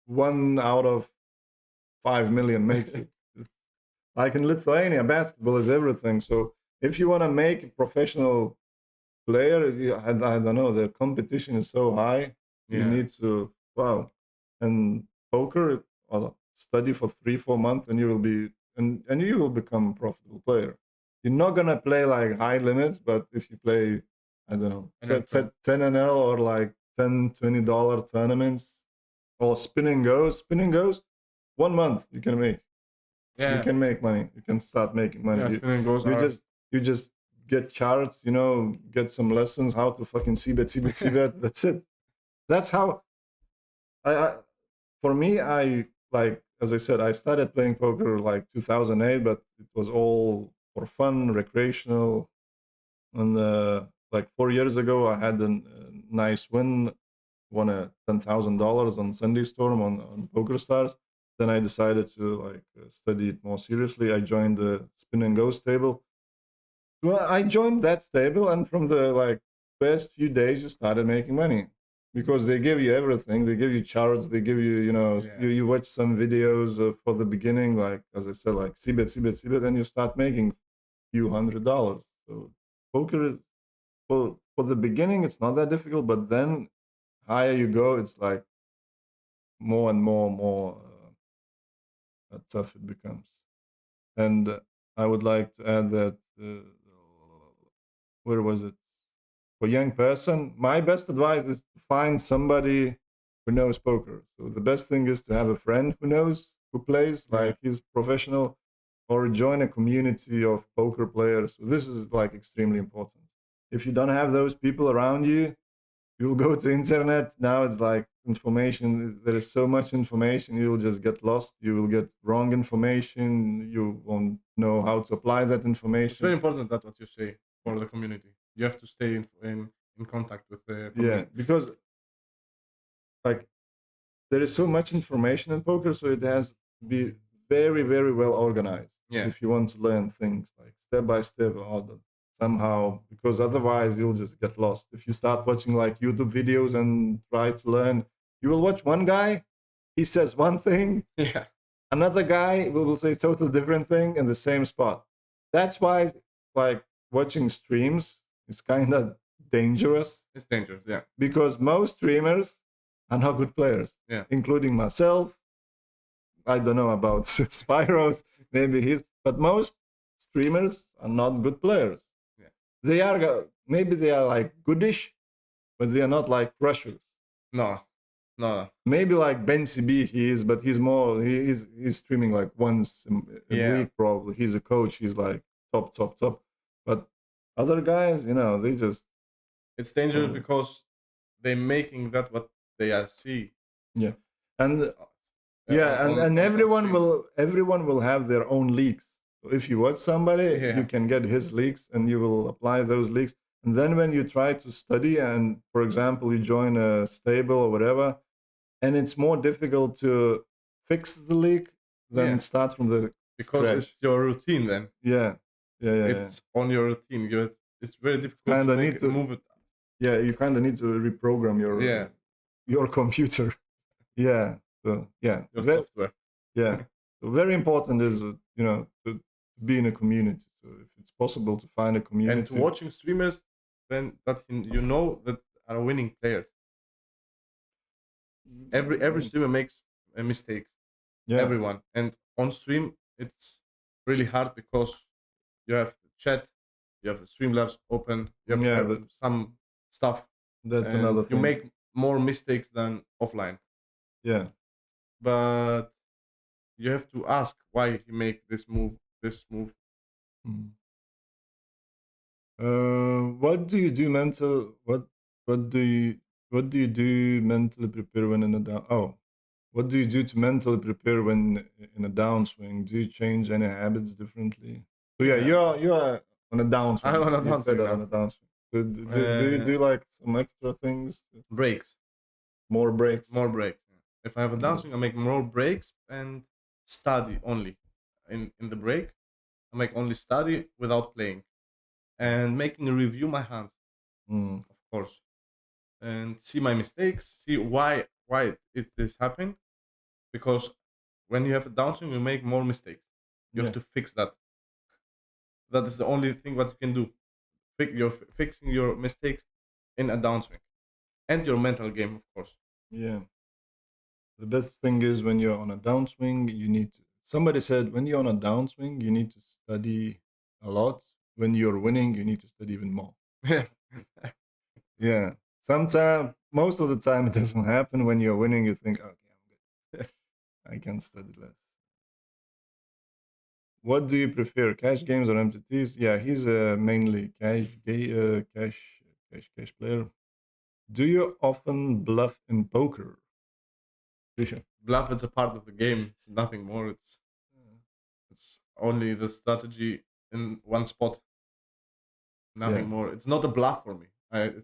1 out of 5 million makes it. Like in Lithuania, basketball is everything. So if you want to make a professional player, I don't know, the competition is so high. You Yeah. need to wow. And poker, well, study for 3 4 months, and you will be and you will become a profitable player. You're not gonna play like high limits, but if you play, I don't know, And then pro. 10 NL or like $10 $20 tournaments or spin and goes, 1 month you Yeah, can make money. You can start making money. yeah. Spinning goals You are. just you just get charts, get some lessons how to fucking c bet. That's it. That's how I for me, I like, as I said, I started playing poker like 2008, but it was all for fun, recreational. And like 4 years ago, I had a nice win, won a $10,000 on Sunday Storm on Poker Stars. Then I decided to like study it more seriously. I joined the Spin and Go stable. Well, I joined that stable, and from the like first few days, you started making money because they give you everything. They give you charts. They give you, Yeah. you watch some videos for the beginning, like as I said, like c bet, and you start making few $100s. So poker is for the beginning, it's not that difficult, but then higher you go, it's like more and more tough it becomes. And I would like to add that where was it? For young person, my best advice is to find somebody who knows poker. So the best thing is to have a friend who plays, Yeah. like he's professional, or join a community of poker players. So this is like extremely important. If you don't have those people around you, you'll go to internet. Now it's like information. There is so much information. You'll just get lost. You will get wrong information. You won't know how to apply that It's very information. important that what you say for the community. You have to stay in contact with the Yeah, community. because like there is so much information in poker, so it has to be very, very well organized Yeah. if you want to learn things like step by step or somehow, because otherwise you'll just get lost. If you start watching like YouTube videos and try to learn, you will watch one guy, he says one thing, Yeah. another guy will say totally different thing in the same spot. That's why like watching streams is kind of dangerous It's dangerous. Yeah. because most streamers are not good players, Yeah. including myself. I don't know about Sp1ros, maybe but most streamers are not good players. Yeah. They are maybe they are like goodish, but they are not like crushers. No. No. Maybe like Ben CB he is, but he's streaming like once a Yeah. week probably. He's a coach. He's like top. But other guys, they just It's dangerous oh, because they're making that what they are see. yeah, and yeah, and Stream. everyone will have their own leaks. So if you watch somebody, you Yeah. can get his leaks, and you will apply those leaks. And then when you try to study, and for example, you join a stable or whatever, and it's more difficult to fix the leak than Yeah. start from the Because scratch. it's your routine then. Yeah. It's on your routine. It's very difficult to Kind of make need it, to, move it. yeah, you kind of need to reprogram Yeah. your computer. Yeah. So yeah, Your software. yeah. So very important is to be in a community. So if it's possible to find a And to community, watching streamers, then that you know that are winning players. Every streamer makes mistakes. yeah, Everyone, and on stream it's really hard because you have the chat, you have the Streamlabs open, you have yeah, some stuff, that's and another you thing. make more mistakes than offline. Yeah. But you have to ask why he make this move, this move. Mm. What do you do mental? What do you what do you do mentally prepare when in a down? Oh, what do you do to mentally prepare when in a downswing? Do you change any habits differently? So yeah, Yeah, you're on a I downswing. want to You dance said that on now. a downswing. So do you do like some extra things, Breaks, more breaks? more breaks. If I have a Yeah. downswing, I make more breaks and study only. In the break, I make only study without playing and making a review my hand, Mm, of course, and see my mistakes, see why it is happening. Because when you have a downswing, you make more mistakes. You have yeah, to fix that. That is the only thing what you can do. You're fixing your mistakes in a downswing and your mental game, of course. yeah. The best thing is when you're on a downswing, you need to, somebody said when you're on a downswing, you need to study a lot. When you're winning, you need to study even more. Yeah. Sometimes, most of the time, it doesn't happen. When you're winning, you think, okay, I'm good. I can study less. What do you prefer, cash games or MTTs? Yeah, he's mainly cash player. Do you often bluff in poker? Yeah. Bluff is a part of the game. It's nothing more. It's only the strategy in one spot. Yeah. Nothing more. It's not a bluff for me.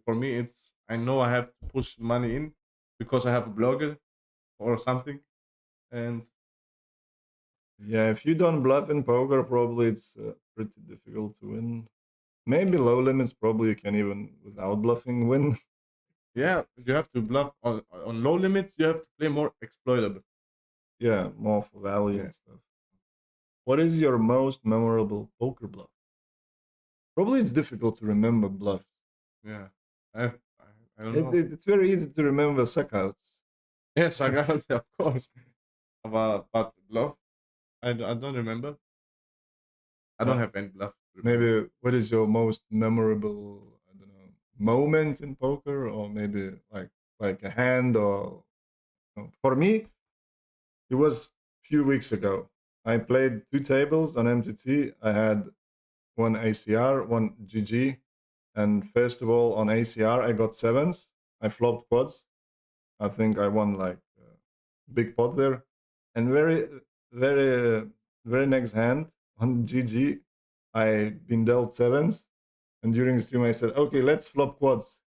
For me, it's I know I have to push money in because I have a blogger or something, and Yeah, if you don't bluff in poker, probably it's pretty difficult to win. Maybe low limits, probably you can even without bluffing win. yeah, you have to bluff on low limits. You have to play more exploitable. Yeah, more for value Yeah, and stuff. What is your most memorable poker bluff? Probably it's difficult to remember bluffs. yeah. I don't know. It's very easy to remember suckouts. Yes, I got it, of course. But bluff, I don't remember. I don't Uh, have any bluff to remember. maybe what is your most memorable, I don't know, moment in poker, or maybe like a hand, or for me, it was few weeks ago. I played two tables on MTT. I had one ACR, one GG, and first of all on ACR I got sevens. I flopped quads. I think I won like a big pot there, and very next hand on GG, I been dealt sevens, and during the stream I said, okay, let's flop quads.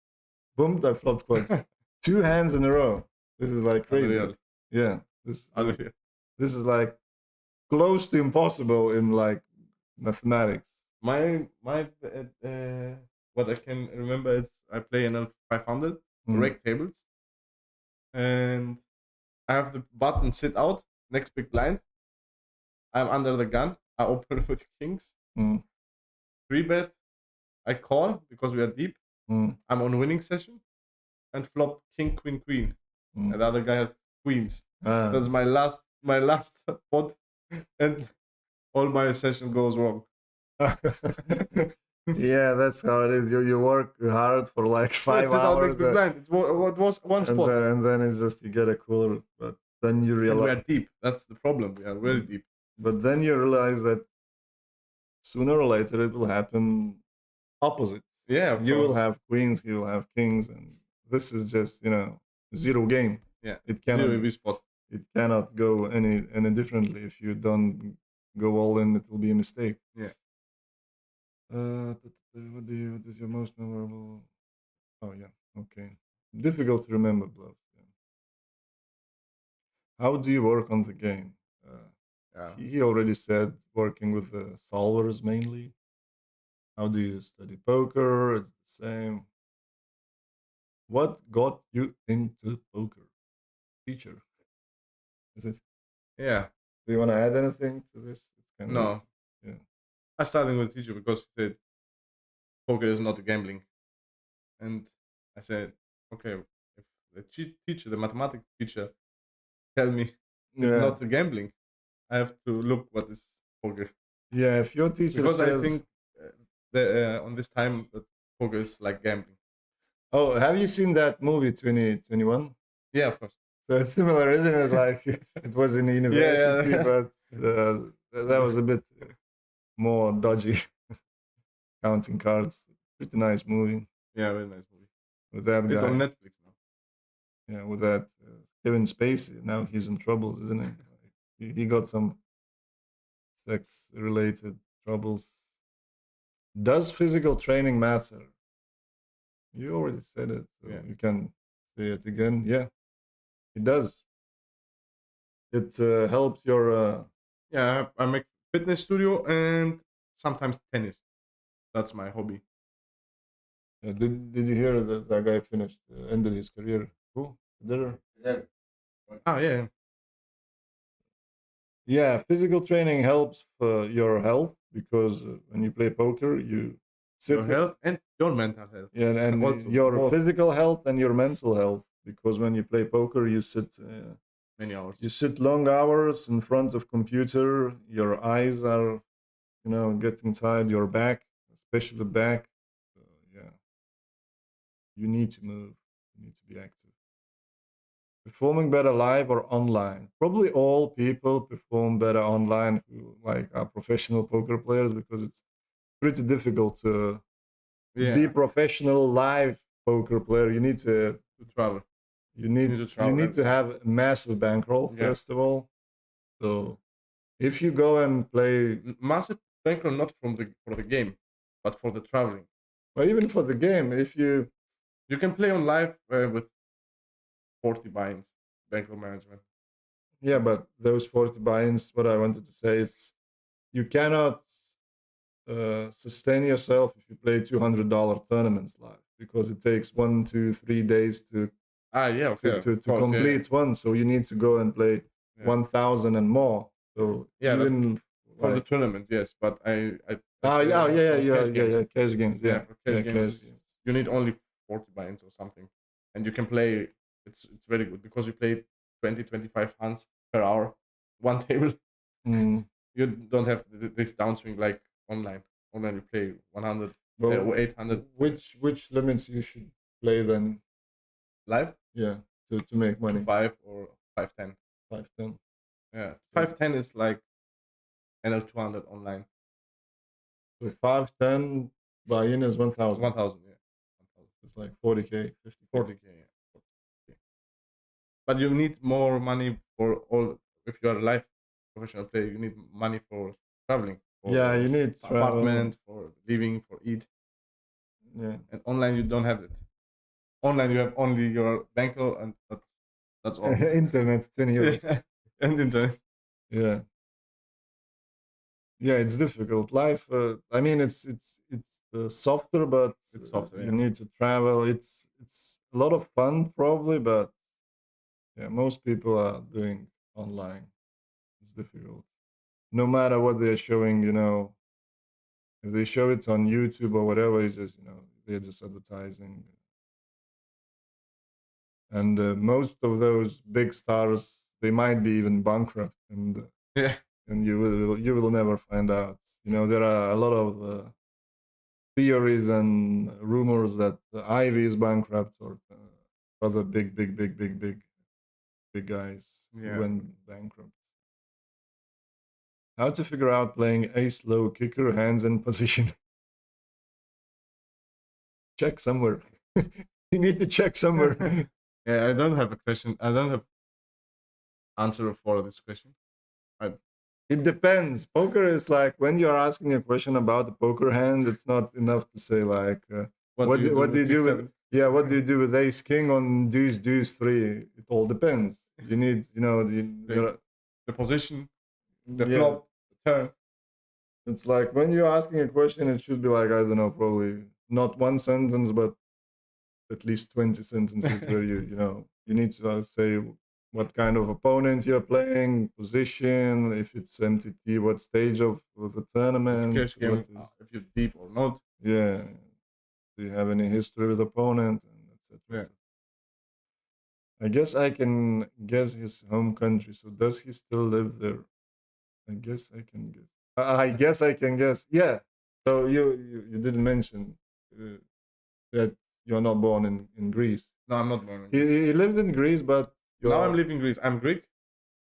Boom! I flopped quads. Two hands in a row. This is like crazy. Unreal, Yeah, unreal. this is like close to impossible in like mathematics. My what I can remember is I play in a 500 Mm, reg tables, and I have the button sit out next big blind. I'm under the gun. I open with kings. mm, Three bet. I call because we are deep. mm, I'm on winning session and flop king queen queen, mm. and the other guy has queens. Ah, That's my last pot, and all my session goes wrong. yeah, that's how it is. You work hard for like Yes, five sit out hours, next big blind. It was one and spot, then it's just you get a cooler, but then you and we realize, are deep. That's the problem. We are very deep. but then you realize that sooner or later it will happen opposite. Yeah, of You will course. have queens, he will have kings, and this is just zero game. Yeah, It zero cannot EV spot. it cannot go any differently. If you don't go all in, it will be a mistake. Yeah, What is your most memorable? Oh yeah, okay. Difficult to remember, bluff. Yeah. How do you work on the game? Uh, yeah, he already said working with the solvers mainly. How do you study poker? It's the same. What got you into poker? Teacher, is it? yeah. Do you want to add anything to this? It's kind of No, yeah. I started with teacher because he said poker is not gambling, and I said, okay, if the teacher, the mathematics teacher, tell me it's Yeah, not gambling, I have to look what is poker yeah. If your teacher because I says, think on this time that poker is like gambling. "Oh, have you seen that movie 2021?" Yeah, of course. So it's similar, isn't it? Like it was in Yeah, university, yeah, but that was a bit more dodgy. Counting cards. Pretty nice movie yeah. Very nice movie. with that It's on guy. Netflix now. Yeah, with that Kevin Spacey. Now he's in troubles, isn't he? Like, he got some sex-related troubles. Does physical training matter? You already said it, so Yeah, you can say it again. Yeah, it does. It helps your. yeah. I make fitness studio and sometimes tennis. That's my hobby. Did you hear that that guy finished ended his career? Who? Federer? Ah, yeah. Yeah, physical training helps your health because when you play poker, you Your sit. health and your mental health. Yeah, and Also, your both. physical health and your mental health because when you play poker, you sit many hours. You sit long hours in front of computer. Your eyes are, getting tired. Your back, especially the back. So, yeah, you need to move. You need to be active. Performing better live or online? Probably all people perform better online who like are professional poker players because it's pretty difficult to be Yeah, professional live poker player. You need to to travel. you You need need to you travel need to every time. have a massive bankroll Yeah, first of all. So if you go and play, massive bankroll not from the for the game, but for the traveling. or even for the game, if you You can play on live with 40 binds bankroll management. yeah, but those 40 buy-ins, what I wanted to say is you cannot sustain yourself if you play $200 tournaments live because it takes 1, 2, 3 days to Ah, yeah, to okay, to, of to course, yeah, complete one. So you need to go and play yeah, 1,000 and more. So yeah. That even for the like tournament, yes, but I oh say yeah, more yeah, for yeah, cash yeah, yeah, games. cash games, Yeah, yeah, for yeah, cash cash games, games. you need only 40 binds or something, and you can play. It's very good because you play 20-25 hands per hour, one table. Mm. You don't have this downswing like online. Online you play 100 Well, or 800 which limits you should play then? live, Yeah, to make money. 2-5 or 5-10. 510. Yeah, So 5-10 is like NL 200 online. 510 buy-in is 1,000. 1000, yeah, 1000. It's like 40K, 50K. 40K, yeah. 40K. But you need more money for all. If you are a live professional player, you need money for traveling, Yeah, you for need travel. apartment, for living, for eat. Yeah. And online you don't have it. Online you have only your bankroll and that's all. Internet's 20 euros. Yeah, and internet. Yeah. Yeah, it's difficult. Life, I mean, it's softer, but It's softer, you yeah. need to travel. It's a lot of fun, probably, but yeah, most people are doing online. It's difficult. No matter what they're showing, if they show it on YouTube or whatever, it's just they're just advertising. And most of those big stars, they might be even bankrupt, Yeah, and you will never find out. There are a lot of theories and rumors that Ivy is bankrupt or other big, big, big, big, big, big guys who yeah. went bankrupt. How to figure out playing ace low kicker, hands in position? Check somewhere. You need to check somewhere. Yeah, I don't have a question. I don't have answer for this question. I, It depends. Poker is like when you're asking a question about the poker hand, it's not enough to say like, what do you do what do with you do six with seven? yeah, what do you do with ace king on deuce deuce three? It all depends. You need the, the position, the yeah. flop, the turn. It's like when you're asking a question, it should be like I don't know, probably not one sentence, but at least 20 sentences where you need to say what kind of opponent you're playing, position, if it's MTT, what stage of the If tournament, cash what game, is if you're deep or not. yeah, do you have any history with opponent, and etc. Yeah. I guess I can guess his home country. So does he still live there? I guess I can guess. I guess I can guess. Yeah. So you didn't mention uh, that you're not born in Greece. No, I'm not born in He, Greece. he lived in Greece, but Now I'm you're living in Greece. I'm Greek,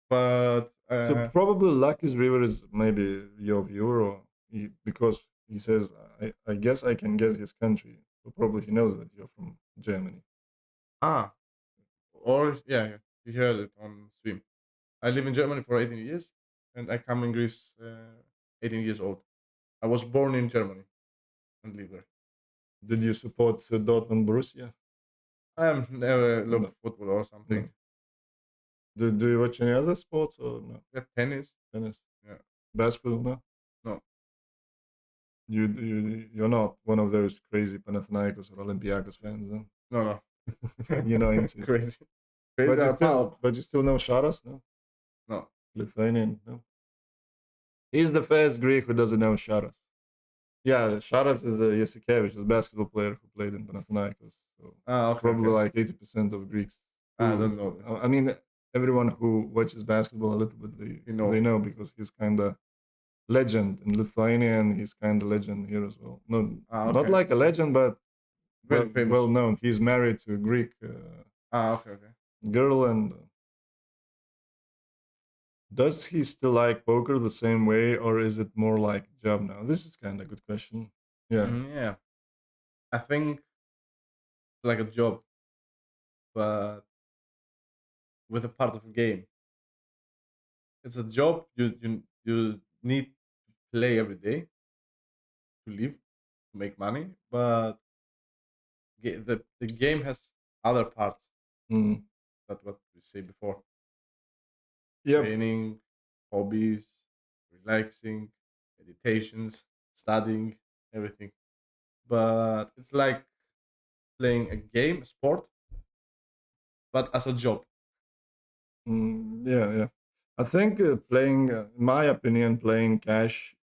but so probably Lucky's River is maybe your viewer, or because he says I guess I can guess his country. So probably he knows that you're from Germany. ah, or yeah, you heard it on stream. I live in Germany for 18 years, and I come in Greece 18 years old. I was born in Germany and live there. Did you support Dortmund Borussia? I've never No, looked football or no. something. Do you watch any other sports or no? Yeah, tennis. Tennis, Yeah, basketball? No. no, You're not one of those crazy Panathinaikos or Olympiacos fans, no, no. huh? You're not into. Crazy, crazy. But you Pal. still, but you still know Sharas, no? No. Lithuanian, no? He's the first Greek who doesn't know Sharas. Yeah, Sharas is the Yasikevich, a basketball player who played in Panathinaikos. So Ah, okay, probably okay. like 80% of Greeks I who, don't know this. I mean, everyone who watches basketball a little bit, they know because he's kind of legend in Lithuania, and he's kind of legend here as well. No, not Okay. like a legend, but Very famous. well known. He's married to a Greek Okay. girl, and does he still like poker the same way, or is it more like a job now? This is kind of a good question. Yeah. Yeah. I think it's like a job, but with a part of a game. It's a job you need to play every day to live, to make money, but the game has other parts. Mm. That's what we say before: Yep. training, hobbies, relaxing, meditations, studying, everything. But it's like playing a game, a sport, but as a job. Yeah, yeah. I think playing, in my opinion, playing cash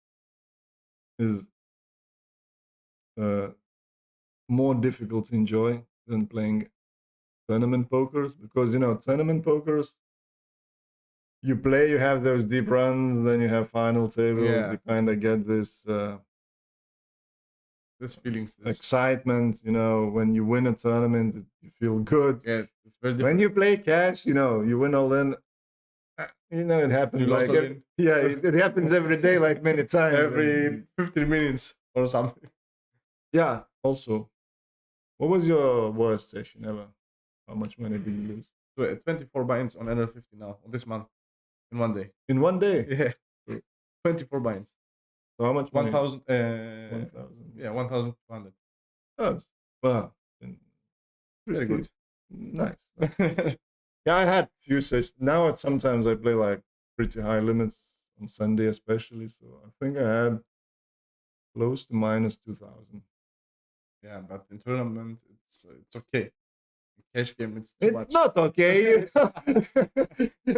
is uh, more difficult to enjoy than playing tournament pokers, because tournament pokers, you play, you have those deep runs, then you have final tables, Yeah, you kind of get this this feelings, this excitement. When you win a tournament, you feel good. yeah, it's very When different. you play cash, you win all in. It happens You lost like a win. yeah, it happens every day, like many times. Every 15 minutes or something. Yeah. Also, what was your worst session ever? How much money did you lose 24 buy-ins on NL50 now, on this month, in one day. in one day? Yeah, So 24 buy-ins. how much money? 1,000. 1,000. Yeah, 1,200. Oh, wow. Then Very pretty good. nice. Yeah, I had few sessions. Now sometimes I play like pretty high limits on Sunday, especially. So I think I had close to minus 2,000. Yeah, but in tournament, it's okay. In cash game, it's too It's much. not okay.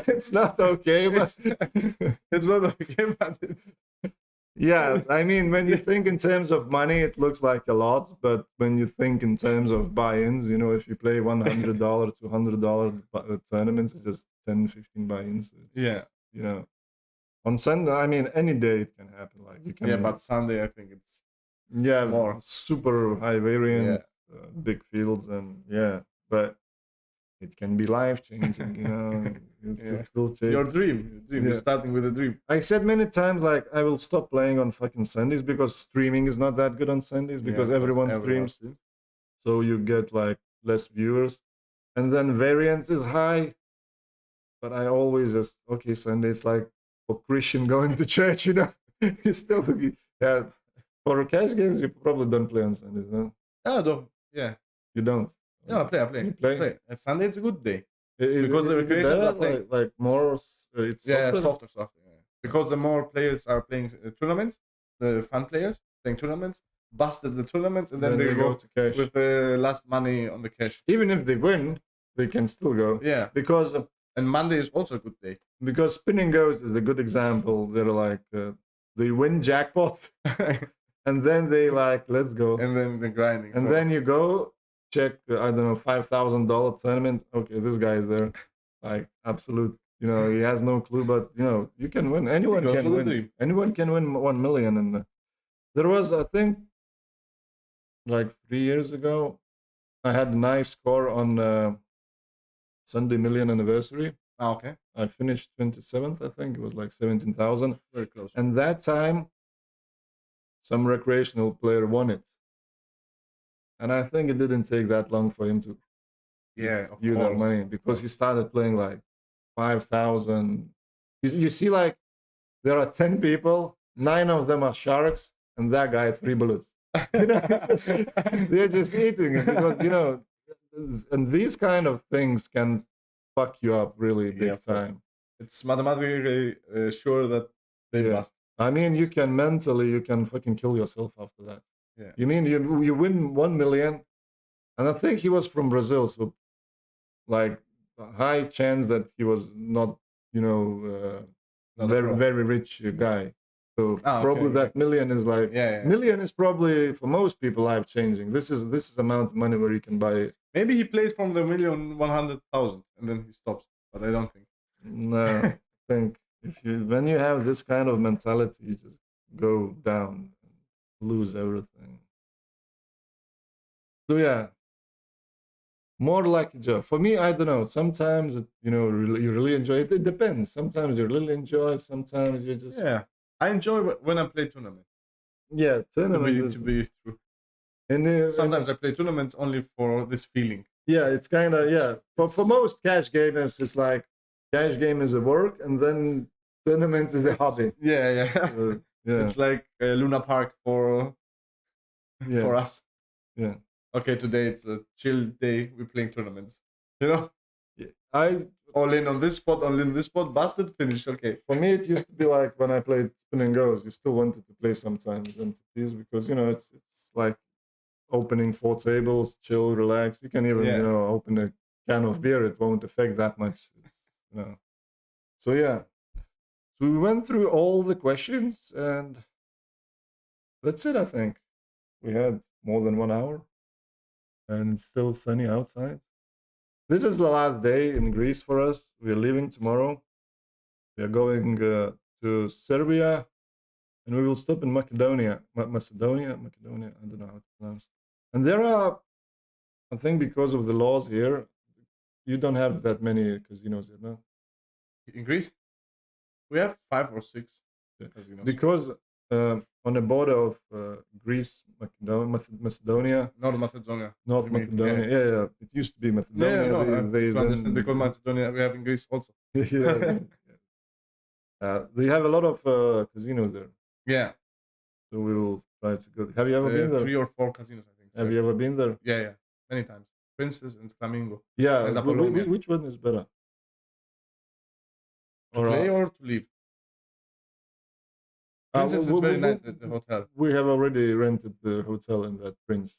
It's not okay, but It's not okay, but yeah, I mean, when you think in terms of money, it looks like a lot, but when you think in terms of buy-ins, if you play $100, $200 tournaments, it's just 10, 15 buy-ins. yeah, On Sunday, I mean, any day it can happen. Like you can, yeah, but Sunday, I think it's yeah, more. super high variance, big fields, and yeah, but it can be life changing. It's Yeah. still changing. Your dream. Yeah. You're starting with a dream. I said many times, like I will stop playing on fucking Sundays because streaming is not that good on Sundays because everyone streams. So you get like less viewers, and then variance is high. But I always just okay, Sunday it's like for Christian going to church, you still yeah. For cash games, you probably don't play on Sundays, no? Oh, no. Yeah. You don't. No, I play. You play? Play. And Sunday, it's a good day. Is Because the it creators better? are playing. Like more? It's Yeah, softer. softer. Yeah. Because the more players are playing tournaments, the fun players playing tournaments, busted the tournaments, and then they go to cash. with the last money on the cash. Even if they win, they can still go. Yeah. Because And Monday is also a good day. Because spinning goes is a good example. They're like they win jackpots, and then they like let's go, And then the grinding. and then you go check I don't know $5,000 tournament. Okay, this guy is there, like absolute. He has no clue, but you can win. Anyone Go can for the win. dream. Anyone can win 1 million. And there was, I think, like 3 years ago, I had a nice score on Sunday Million Anniversary. Okay. I finished 27th, I think. It was like 17,000. Very close. And that time, some recreational player won it. And I think it didn't take that long for him to view that money because he started playing like 5,000. You see, like, there are 10 people, 9 of them are sharks, and that guy, 3 bullets. They're just eating it because, and these kind of things can fuck you up really big time. It's mathematically sure that they bust. I mean, you can fucking kill yourself after that. Yeah. You mean you win 1 million, and I think he was from Brazil, so like a high chance that he was not, very rich guy. So probably that million is like million is probably for most people life changing. This is amount of money where you can buy it. Maybe he plays from the 1,100,000 and then he stops. but I don't think. No, I think if you when you have this kind of mentality, you just go down and lose everything. So yeah, more like a job. For me, I don't know. Sometimes you really enjoy it. It depends. Sometimes you really enjoy. Sometimes you just Yeah, I enjoy when I play tournaments. yeah. Tournaments To is be true. and Sometimes I play tournaments only for this feeling. yeah, it's kind of yeah. For most cash gamers, it's like cash game is a work, and then tournaments is a hobby. Yeah, yeah. Yeah, It's like Luna Park for yeah, us. yeah. Okay, today it's a chill day. We're playing tournaments. You know, Yeah. I all in on this spot, all in this spot, busted, finish. Okay. For me, it used to be like when I played Spin and Goes. You still wanted to play sometimes entities because it's like opening 4 tables, chill, relax. You can even Yeah. open a can of beer. It won't affect that much. So yeah. So we went through all the questions and that's it. I think we had more than 1 hour, and it's still sunny outside. This is the last day in Greece for us. We're leaving tomorrow. We are going to Serbia. And we will stop in Macedonia. Macedonia? I don't know how to pronounce it. And there are, I think, because of the laws here, you don't have that many casinos here, no? In Greece, we have 5 or 6 casinos. Because on the border of Greece, Macedonia, North Macedonia. North Macedonia, yeah, it used to be Macedonia. Yeah, no, they to understand because Macedonia we have in Greece also. yeah, they have a lot of casinos there. Yeah. So we will try to go. Have you ever been there? 3 or 4 casinos, I think. Have you ever been there? Yeah, yeah, many times. Princess and Flamingo. Yeah, and Apollonia. which one is better? To play or to leave? Princess is very nice at the hotel. We have already rented the hotel in that Princess.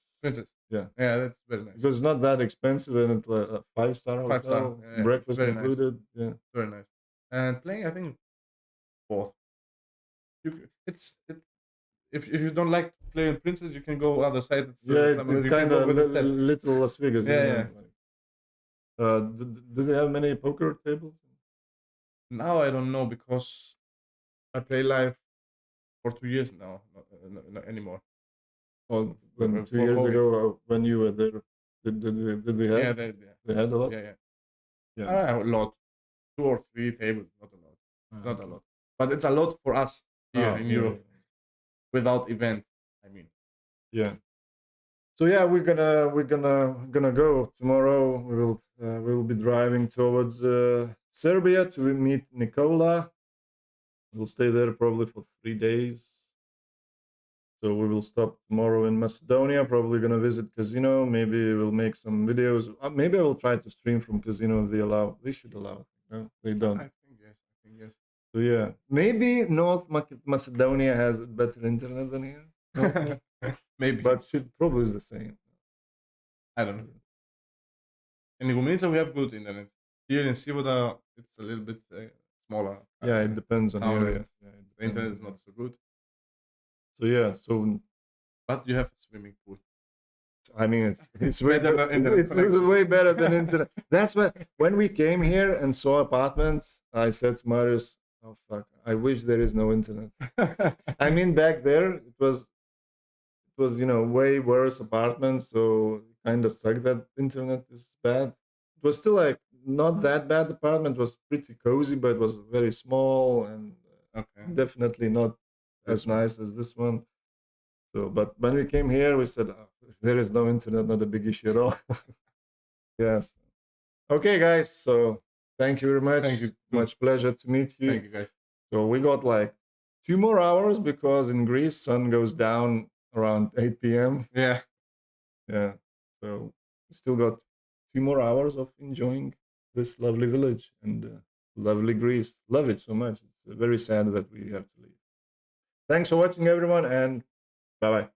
Yeah, yeah, that's very nice. Because it's not that expensive and it's like a 5-star hotel, 5-star, yeah, breakfast very included. Nice. Yeah, very nice. And playing, I think both. If you don't like playing Princess, you can go other side. It's kind of little Las Vegas. Yeah. Do they have many poker tables? Now I don't know because I play live for 2 years now, not anymore. Well, 2 years ago, when you were there, did they have? Yeah, they had a lot. Yeah. A lot, 2 or 3 tables, not a lot, not a lot, but it's a lot for us here in Europe without event. I mean, yeah. So yeah, we're gonna go tomorrow. We will be driving towards Serbia to meet Nikola. We'll stay there probably for 3 days. So we will stop tomorrow in Macedonia. Probably gonna visit casino. Maybe we'll make some videos. Maybe I will try to stream from casino if they allow. They should allow. No, they don't. I think yes. So yeah, maybe North Macedonia has better internet than here. Maybe, but should probably is the same. I don't know. In Igoumenitsa we have good internet. Here in Sivoda, it's a little bit smaller. Yeah, it depends on the area. The internet is not so good. So yeah, but you have a swimming pool. I mean, it's way better. It's way better than internet. That's why when we came here and saw apartments, I said to Marius, "Oh fuck! I wish there is no internet." I mean, back there it was way worse apartments, so kind of sucked that internet is bad. It was still like not that bad apartment. It was pretty cozy, but it was very small and definitely not as nice as this one. So, but when we came here, we said, if there is no internet, not a big issue at all. Yes. Okay, guys. So thank you very much. Thank you. Much pleasure to meet you. Thank you, guys. So we got like 2 more hours because in Greece, sun goes down around 8 p.m. Yeah. Yeah. So we still got 2 more hours of enjoying this lovely village and lovely Greece. Love it so much. It's very sad that we have to leave. Thanks for watching, everyone, and bye-bye.